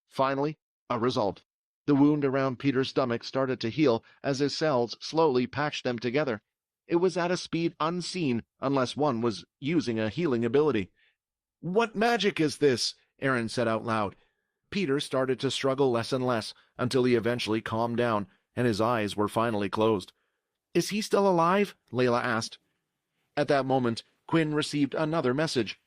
Finally, a result. The wound around Peter's stomach started to heal as his cells slowly patched them together. It was at a speed unseen unless one was using a healing ability. "What magic is this?" Erin said out loud. Peter started to struggle less and less until he eventually calmed down, and his eyes were finally closed. "Is he still alive?" Layla asked. At that moment, Quinn received another message.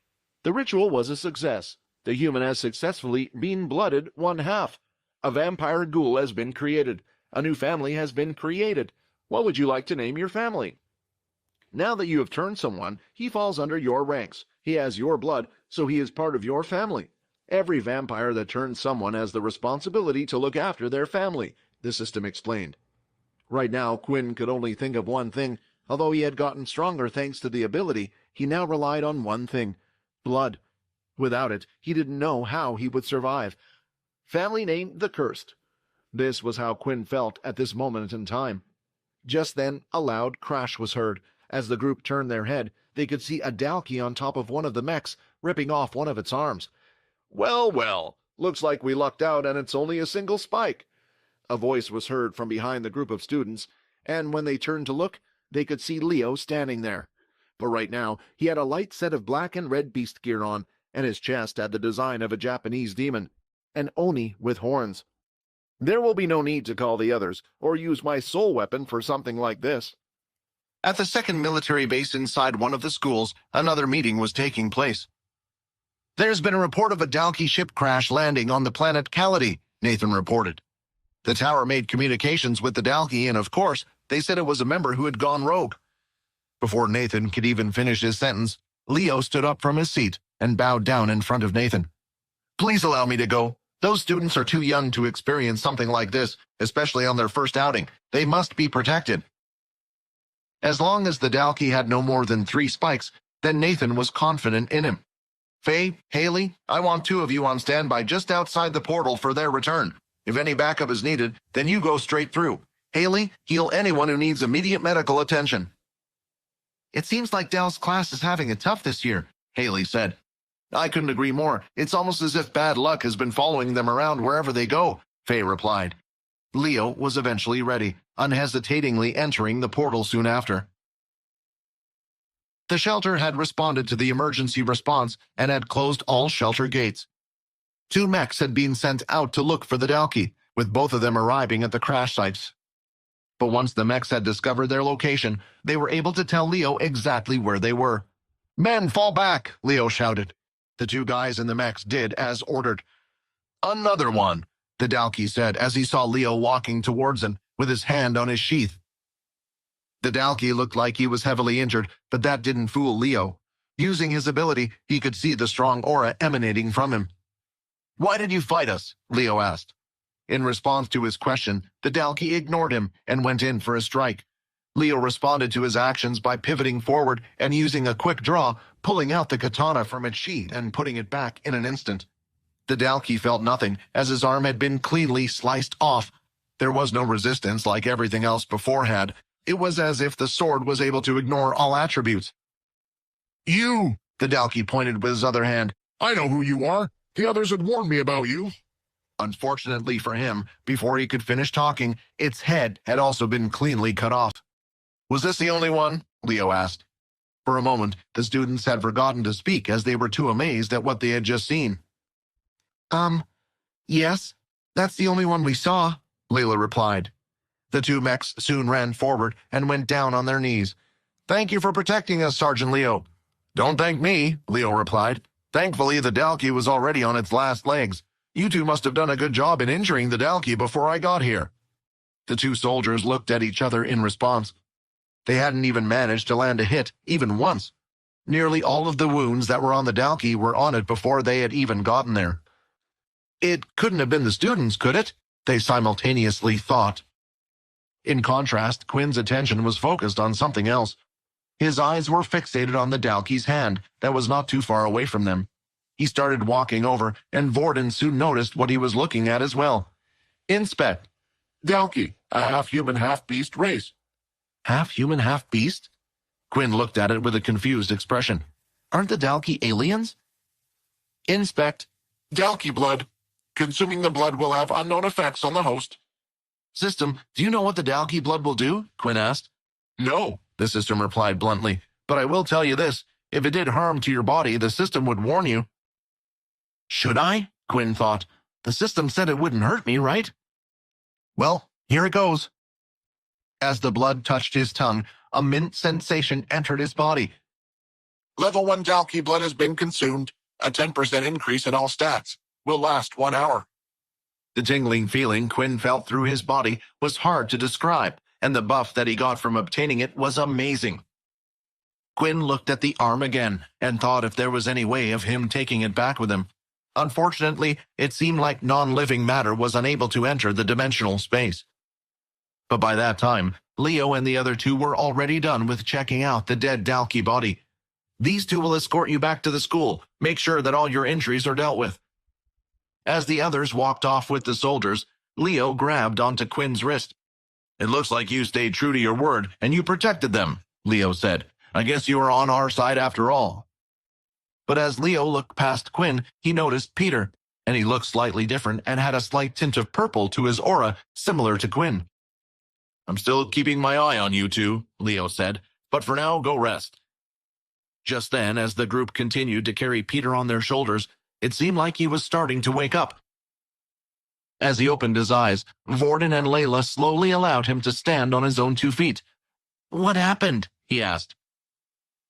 The ritual was a success. The human has successfully been blooded 1/2. A vampire ghoul has been created. A new family has been created. What would you like to name your family? Now that you have turned someone, he falls under your ranks. He has your blood, so he is part of your family. Every vampire that turns someone has the responsibility to look after their family, the system explained. Right now, Quinn could only think of one thing. Although he had gotten stronger thanks to the ability, he now relied on one thing: blood. Without it, he didn't know how he would survive. Family name the Cursed. This was how Quinn felt at this moment in time. Just then, a loud crash was heard. As the group turned their head, they could see a Dalkey on top of one of the mechs, ripping off one of its arms. "Well, well, looks like we lucked out and it's only a single spike." A voice was heard from behind the group of students, and when they turned to look, they could see Leo standing there. But right now, he had a light set of black and red beast gear on, and his chest had the design of a Japanese demon, an Oni with horns. "There will be no need to call the others, or use my soul weapon for something like this." At the second military base inside one of the schools, another meeting was taking place. "There's been a report of a Dalkey ship crash landing on the planet Callity," Nathan reported. The tower made communications with the Dalkey, and of course, they said it was a member who had gone rogue. Before Nathan could even finish his sentence, Leo stood up from his seat and bowed down in front of Nathan. "Please allow me to go. Those students are too young to experience something like this, especially on their first outing. They must be protected." As long as the Dalkey had no more than 3 spikes, then Nathan was confident in him. "Faye, Haley, I want 2 of you on standby just outside the portal for their return. If any backup is needed, then you go straight through. Haley, heal anyone who needs immediate medical attention." "It seems like Dell's class is having it tough this year," Haley said. "I couldn't agree more. It's almost as if bad luck has been following them around wherever they go," Faye replied. Leo was eventually ready, unhesitatingly entering the portal soon after. The shelter had responded to the emergency response and had closed all shelter gates. 2 mechs had been sent out to look for the Dalkey, with both of them arriving at the crash sites. But once the mechs had discovered their location, they were able to tell Leo exactly where they were. "Men, fall back!" Leo shouted. The 2 guys in the mechs did as ordered. "Another one," the Dalkey said as he saw Leo walking towards him with his hand on his sheath. The Dalkey looked like he was heavily injured, but that didn't fool Leo. Using his ability, he could see the strong aura emanating from him. "Why did you fight us?" Leo asked. In response to his question, the Dalkey ignored him and went in for a strike. Leo responded to his actions by pivoting forward and using a quick draw, pulling out the katana from its sheath and putting it back in an instant. The Dalkey felt nothing, as his arm had been cleanly sliced off. There was no resistance like everything else before had. It was as if the sword was able to ignore all attributes. "You!" The Dalkey pointed with his other hand. "I know who you are. The others had warned me about you." Unfortunately for him, before he could finish talking, its head had also been cleanly cut off. "Was this the only one?" Leo asked. For a moment, the students had forgotten to speak as they were too amazed at what they had just seen. Yes, that's the only one we saw," Layla replied. The 2 mechs soon ran forward and went down on their knees. "Thank you for protecting us, Sergeant Leo." "Don't thank me," Leo replied. "Thankfully, the Dalkey was already on its last legs. You 2 must have done a good job in injuring the Dalkey before I got here." The 2 soldiers looked at each other in response. They hadn't even managed to land a hit, even once. Nearly all of the wounds that were on the Dalkey were on it before they had even gotten there. It couldn't have been the students, could it? They simultaneously thought. In contrast, Quinn's attention was focused on something else. His eyes were fixated on the Dalkey's hand that was not too far away from them. He started walking over, and Vorden soon noticed what he was looking at as well. "Inspect." "Dalkey, a half-human, half-beast race." "Half-human, half-beast?" Quinn looked at it with a confused expression. Aren't the Dalkey aliens? Inspect. Dalki blood. Consuming the blood will have unknown effects on the host. System, do you know what the Dalkey blood will do? Quinn asked. No. The system replied bluntly. But I will tell you this. If it did harm to your body, the system would warn you. Should I? Quinn thought. The system said it wouldn't hurt me, right? Well, here it goes. As the blood touched his tongue, a mint sensation entered his body. Level 1 Dalki blood has been consumed. A 10% increase in all stats. Will last 1 hour. The tingling feeling Quinn felt through his body was hard to describe, and the buff that he got from obtaining it was amazing. Quinn looked at the arm again and thought if there was any way of him taking it back with him. Unfortunately, it seemed like non-living matter was unable to enter the dimensional space. But by that time, Leo and the other two were already done with checking out the dead Dalkey body. These two will escort you back to the school. Make sure that all your injuries are dealt with. As the others walked off with the soldiers, Leo grabbed onto Quinn's wrist. It looks like you stayed true to your word, and you protected them, Leo said. I guess you are on our side after all. But as Leo looked past Quinn, he noticed Peter, and he looked slightly different and had a slight tint of purple to his aura, similar to Quinn. I'm still keeping my eye on you two, Leo said, but for now, go rest. Just then, as the group continued to carry Peter on their shoulders, it seemed like he was starting to wake up. As he opened his eyes, Vorden and Layla slowly allowed him to stand on his own 2 feet. What happened? He asked.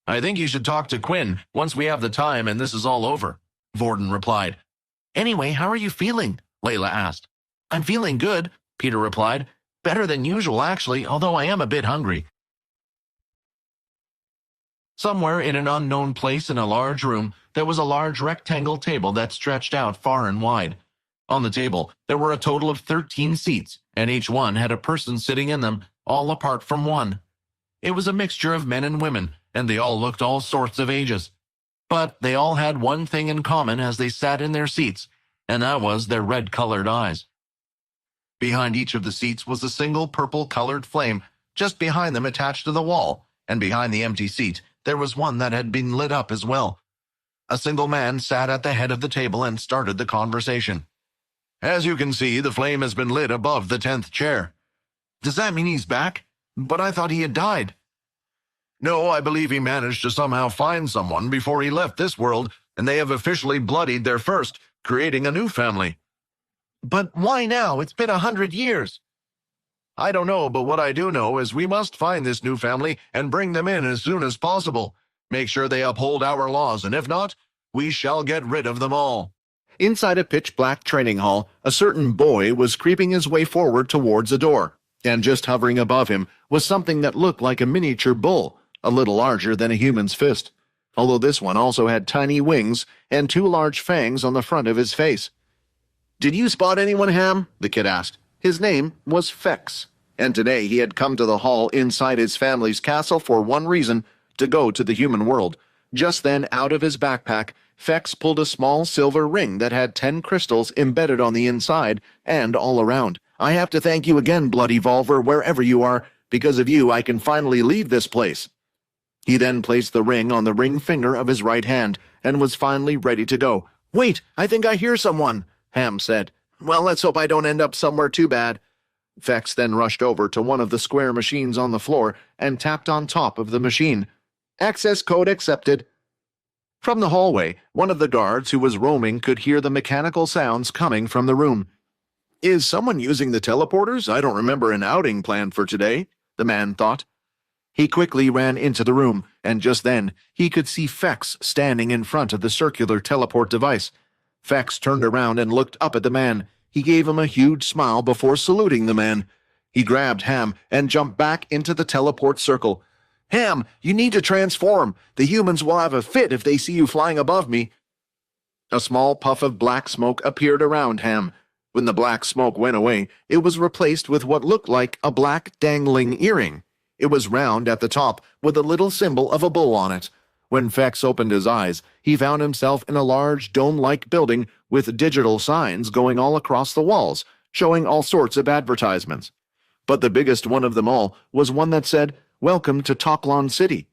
I think you should talk to Quinn once we have the time and this is all over, Vorden replied. Anyway, how are you feeling? Layla asked. I'm feeling good, Peter replied. Better than usual, actually, although I am a bit hungry. Somewhere in an unknown place in a large room, there was a large rectangle table that stretched out far and wide. On the table, there were a total of 13 seats, and each one had a person sitting in them, all apart from one. It was a mixture of men and women, and they all looked all sorts of ages. But they all had one thing in common as they sat in their seats, and that was their red-colored eyes. Behind each of the seats was a single purple-colored flame, just behind them attached to the wall, and behind the empty seat, there was one that had been lit up as well. A single man sat at the head of the table and started the conversation. As you can see, the flame has been lit above the 10th chair. Does that mean he's back? But I thought he had died. No, I believe he managed to somehow find someone before he left this world, and they have officially bloodied their first, creating a new family. But why now? It's been 100 years. I don't know, but what I do know is we must find this new family and bring them in as soon as possible. Make sure they uphold our laws, and if not, we shall get rid of them all. Inside a pitch-black training hall, a certain boy was creeping his way forward towards a door, and just hovering above him was something that looked like a miniature bull, a little larger than a human's fist, although this one also had tiny wings and 2 large fangs on the front of his face. Did you spot anyone, Ham? The kid asked. His name was Fex, and today he had come to the hall inside his family's castle for one reason, to go to the human world. Just then, out of his backpack, Fex pulled a small silver ring that had 10 crystals embedded on the inside and all around. I have to thank you again, Bloody Volver, wherever you are. Because of you, I can finally leave this place. He then placed the ring on the ring finger of his right hand and was finally ready to go. Wait, I think I hear someone, Ham said. Well, let's hope I don't end up somewhere too bad. Fex then rushed over to one of the square machines on the floor and tapped on top of the machine. Access code accepted. From the hallway, one of the guards who was roaming could hear the mechanical sounds coming from the room. Is someone using the teleporters? I don't remember an outing planned for today, the man thought. He quickly ran into the room, and just then he could see Fex standing in front of the circular teleport device. Fex turned around and looked up at the man. He gave him a huge smile before saluting the man. He grabbed Ham and jumped back into the teleport circle. Ham, you need to transform. The humans will have a fit if they see you flying above me. A small puff of black smoke appeared around Ham. When the black smoke went away, it was replaced with what looked like a black dangling earring. It was round at the top, with a little symbol of a bull on it. When Fex opened his eyes, he found himself in a large dome-like building with digital signs going all across the walls, showing all sorts of advertisements. But the biggest one of them all was one that said, Welcome to Toklon City.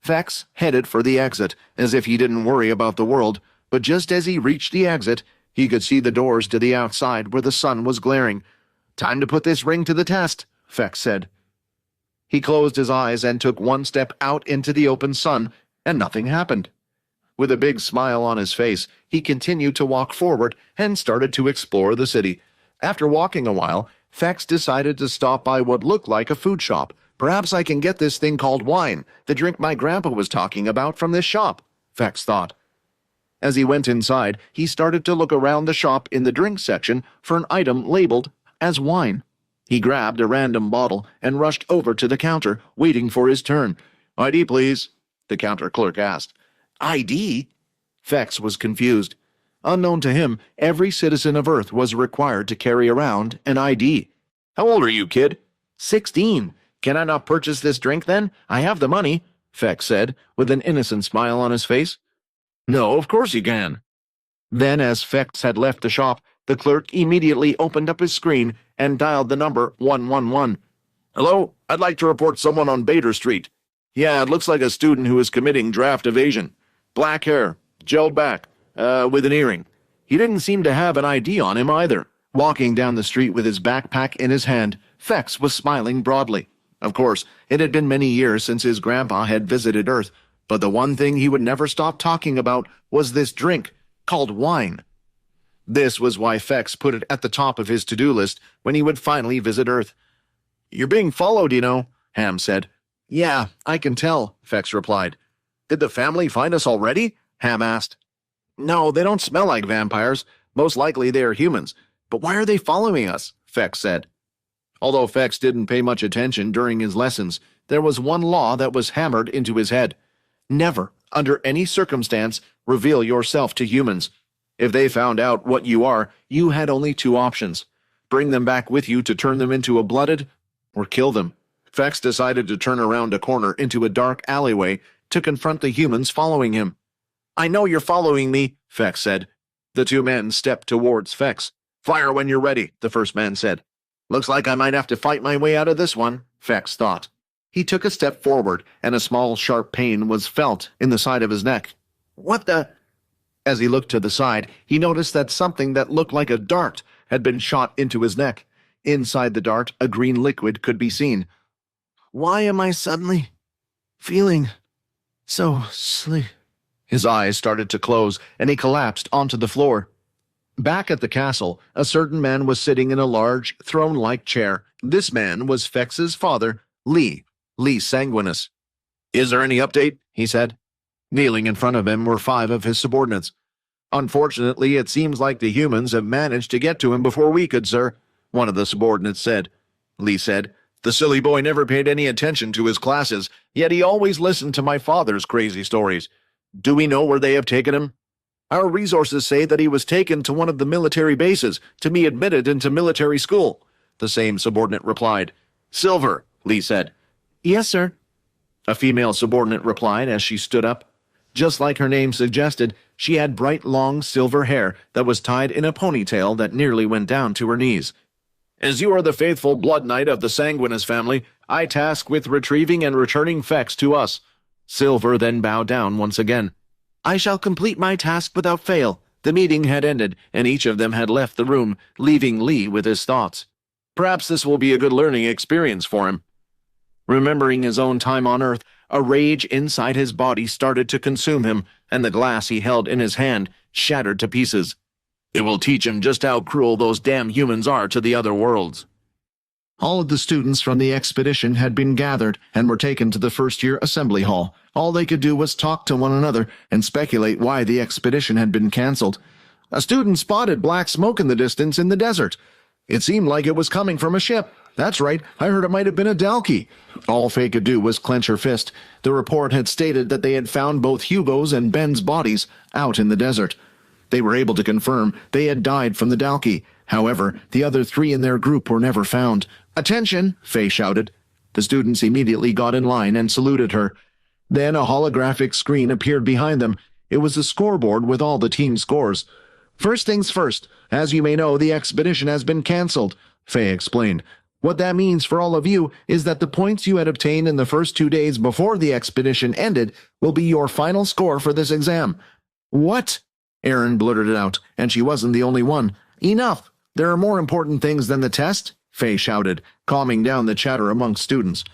Fex headed for the exit, as if he didn't worry about the world, but just as he reached the exit, he could see the doors to the outside where the sun was glaring. "Time to put this ring to the test," Fex said. He closed his eyes and took one step out into the open sun, and nothing happened. With a big smile on his face, he continued to walk forward and started to explore the city. After walking a while, Fex decided to stop by what looked like a food shop. "Perhaps I can get this thing called wine, the drink my grandpa was talking about, from this shop," Fex thought. As he went inside, he started to look around the shop in the drink section for an item labeled as wine. He grabbed a random bottle and rushed over to the counter, waiting for his turn. "ID, please," the counter clerk asked. "ID?" Fex was confused. Unknown to him, every citizen of Earth was required to carry around an ID. "How old are you, kid?" 16. "Can I not purchase this drink, then? I have the money," Fex said, with an innocent smile on his face. "No, of course you can." Then, as Fex had left the shop, the clerk immediately opened up his screen and dialed the number 111. "Hello, I'd like to report someone on Bader Street. Yeah, it looks like a student who is committing draft evasion. Black hair, gelled back, with an earring. He didn't seem to have an ID on him either." Walking down the street with his backpack in his hand, Fex was smiling broadly. Of course, it had been many years since his grandpa had visited Earth, but the one thing he would never stop talking about was this drink called wine. This was why Fex put it at the top of his to-do list when he would finally visit Earth. "You're being followed, you know," Ham said. "Yeah, I can tell," Fex replied. "Did the family find us already?" Ham asked. "No, they don't smell like vampires. Most likely they are humans. But why are they following us?" Fex said. Although Fex didn't pay much attention during his lessons, there was one law that was hammered into his head. Never, under any circumstance, reveal yourself to humans. If they found out what you are, you had only two options: bring them back with you to turn them into a blooded, or kill them. Fex decided to turn around a corner into a dark alleyway to confront the humans following him. "I know you're following me," Fex said. The two men stepped towards Fex. "Fire when you're ready," the first man said. "Looks like I might have to fight my way out of this one," Fex thought. He took a step forward, and a small, sharp pain was felt in the side of his neck. "What the—" As he looked to the side, he noticed that something that looked like a dart had been shot into his neck. Inside the dart, a green liquid could be seen. "Why am I suddenly feeling so sleepy?" His eyes started to close, and he collapsed onto the floor. Back at the castle, a certain man was sitting in a large, throne-like chair. This man was Fex's father, Lee Sanguinus. "Is there any update?" he said. Kneeling in front of him were 5 of his subordinates. "Unfortunately, it seems like the humans have managed to get to him before we could, sir," one of the subordinates said. Lee said, "The silly boy never paid any attention to his classes, yet he always listened to my father's crazy stories. Do we know where they have taken him?" "Our resources say that he was taken to one of the military bases to be admitted into military school," the same subordinate replied. "Silver," Lee said. "Yes, sir," a female subordinate replied as she stood up. Just like her name suggested, she had bright, long silver hair that was tied in a ponytail that nearly went down to her knees. "As you are the faithful blood knight of the Sanguinus family, I task with retrieving and returning Fex to us." Silver then bowed down once again. "I shall complete my task without fail." The meeting had ended, and each of them had left the room, leaving Lee with his thoughts. Perhaps this will be a good learning experience for him. Remembering his own time on Earth, a rage inside his body started to consume him, and the glass he held in his hand shattered to pieces. It will teach him just how cruel those damn humans are to the other worlds. All of the students from the expedition had been gathered and were taken to the first-year assembly hall. All they could do was talk to one another and speculate why the expedition had been canceled. A student spotted black smoke in the distance in the desert. It seemed like it was coming from a ship. "That's right, I heard it might have been a Dalkey." All Faye could do was clench her fist. The report had stated that they had found both Hugo's and Ben's bodies out in the desert. They were able to confirm they had died from the Dalkey. However, the other 3 in their group were never found. "Attention!" Faye shouted. The students immediately got in line and saluted her. Then a holographic screen appeared behind them. It was a scoreboard with all the team scores. "First things first, as you may know, the expedition has been cancelled," Faye explained. What that means for all of you is that the points you had obtained in the first 2 days before the expedition ended will be your final score for this exam." "What?" Erin blurted it out, and she wasn't the only one. "Enough! There are more important things than the test," Faye shouted, calming down the chatter amongst students.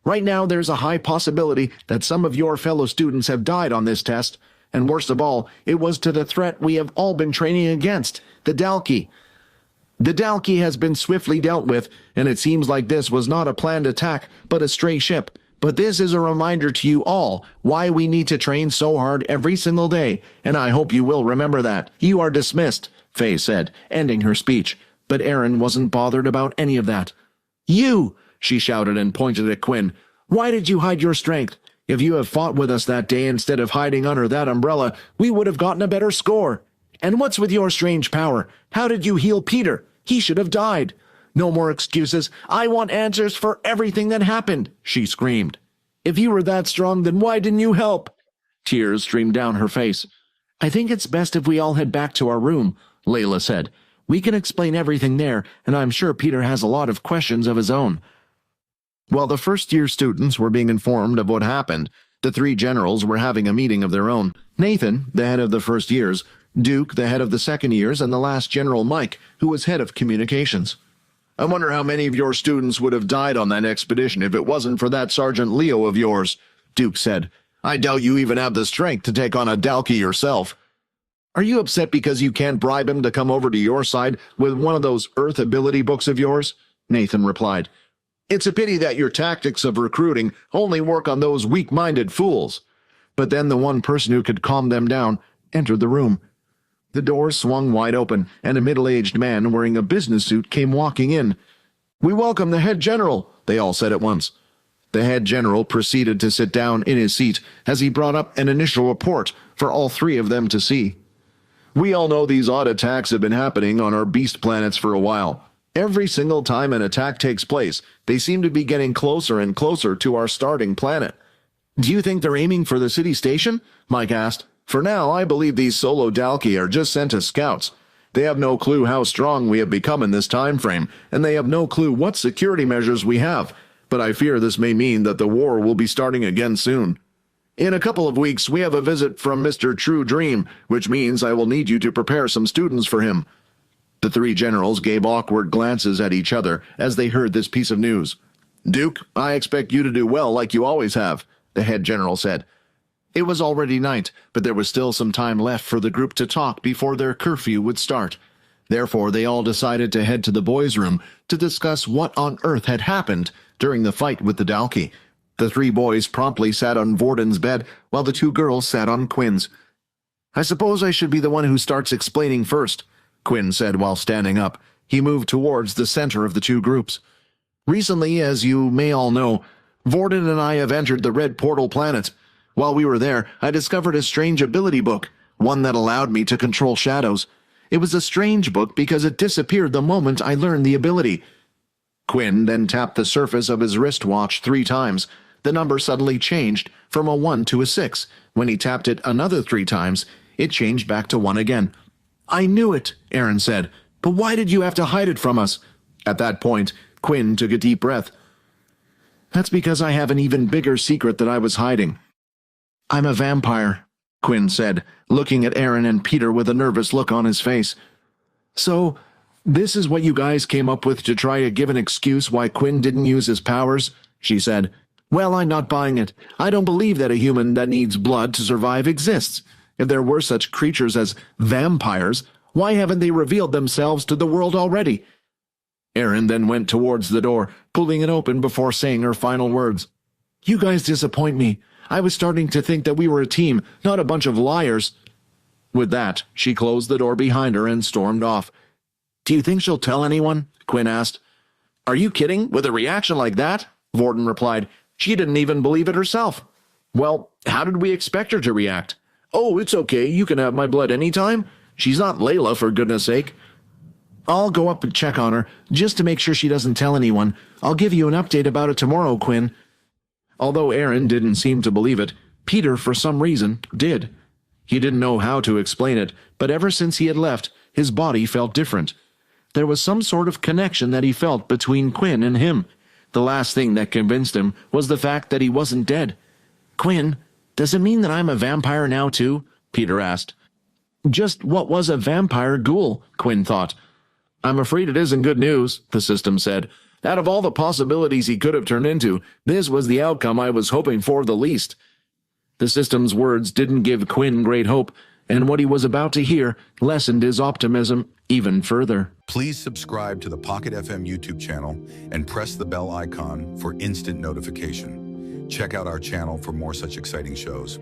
"Right now there's a high possibility that some of your fellow students have died on this test, and worst of all, it was to the threat we have all been training against, the Dalkey. The Dalkey has been swiftly dealt with, and it seems like this was not a planned attack, but a stray ship. But this is a reminder to you all why we need to train so hard every single day, and I hope you will remember that. You are dismissed," Faye said, ending her speech, but Erin wasn't bothered about any of that. "You!" she shouted and pointed at Quinn. "Why did you hide your strength? If you had fought with us that day instead of hiding under that umbrella, we would have gotten a better score. And what's with your strange power? How did you heal Peter? He should have died. No more excuses. I want answers for everything that happened," she screamed. "If you were that strong, then why didn't you help?" Tears streamed down her face. "I think it's best if we all head back to our room," Layla said. "We can explain everything there, and I'm sure Peter has a lot of questions of his own." While the first-year students were being informed of what happened, the three generals were having a meeting of their own. Nathan, the head of the first years, Duke, the head of the second years, and the last general, Mike, who was head of communications. "I wonder how many of your students would have died on that expedition if it wasn't for that Sergeant Leo of yours," Duke said. "I doubt you even have the strength to take on a Dalkey yourself." "Are you upset because you can't bribe him to come over to your side with one of those Earth ability books of yours?" Nathan replied. "It's a pity that your tactics of recruiting only work on those weak-minded fools." But then the one person who could calm them down entered the room. The door swung wide open, and a middle-aged man wearing a business suit came walking in. "We welcome the head general," they all said at once. The head general proceeded to sit down in his seat as he brought up an initial report for all three of them to see. "We all know these odd attacks have been happening on our beast planets for a while. Every single time an attack takes place, they seem to be getting closer and closer to our starting planet." "Do you think they're aiming for the city station?" Mike asked. "For now, I believe these solo Dalkey are just sent as scouts. They have no clue how strong we have become in this time frame, and they have no clue what security measures we have. But I fear this may mean that the war will be starting again soon. In a couple of weeks, we have a visit from Mr. True Dream, which means I will need you to prepare some students for him." The three generals gave awkward glances at each other as they heard this piece of news. "Duke, I expect you to do well like you always have," the head general said. It was already night, but there was still some time left for the group to talk before their curfew would start. Therefore, they all decided to head to the boys' room to discuss what on earth had happened during the fight with the Dalkey. The three boys promptly sat on Vorden's bed, while the two girls sat on Quinn's. "I suppose I should be the one who starts explaining first," Quinn said while standing up. He moved towards the center of the two groups. "Recently, as you may all know, Vorden and I have entered the Red Portal planet. While we were there, I discovered a strange ability book, one that allowed me to control shadows. It was a strange book because it disappeared the moment I learned the ability." Quinn then tapped the surface of his wristwatch 3 times. The number suddenly changed from a 1 to a 6. When he tapped it another 3 times, it changed back to 1 again. "I knew it," Erin said. "But why did you have to hide it from us?" At that point, Quinn took a deep breath. "That's because I have an even bigger secret that I was hiding. I'm a vampire," Quinn said, looking at Erin and Peter with a nervous look on his face. "So, this is what you guys came up with to try to give an excuse why Quinn didn't use his powers?" she said. "Well, I'm not buying it. I don't believe that a human that needs blood to survive exists. If there were such creatures as vampires, why haven't they revealed themselves to the world already?" Erin then went towards the door, pulling it open before saying her final words. "You guys disappoint me. I was starting to think that we were a team, not a bunch of liars." With that, she closed the door behind her and stormed off. "Do you think she'll tell anyone?" Quinn asked. "Are you kidding? With a reaction like that?" Vorden replied. "She didn't even believe it herself." "Well, how did we expect her to react?" "Oh, it's okay. You can have my blood anytime. She's not Layla, for goodness sake." "I'll go up and check on her, just to make sure she doesn't tell anyone. I'll give you an update about it tomorrow, Quinn." Although Erin didn't seem to believe it, Peter, for some reason, did. He didn't know how to explain it, but ever since he had left, his body felt different. There was some sort of connection that he felt between Quinn and him. The last thing that convinced him was the fact that he wasn't dead. "Quinn, does it mean that I'm a vampire now too?" Peter asked. Just what was a vampire ghoul? Quinn thought. "I'm afraid it isn't good news," the system said. "Out of all the possibilities he could have turned into, this was the outcome I was hoping for the least." The system's words didn't give Quinn great hope, and what he was about to hear lessened his optimism even further. Please subscribe to the Pocket FM YouTube channel and press the bell icon for instant notification. Check out our channel for more such exciting shows.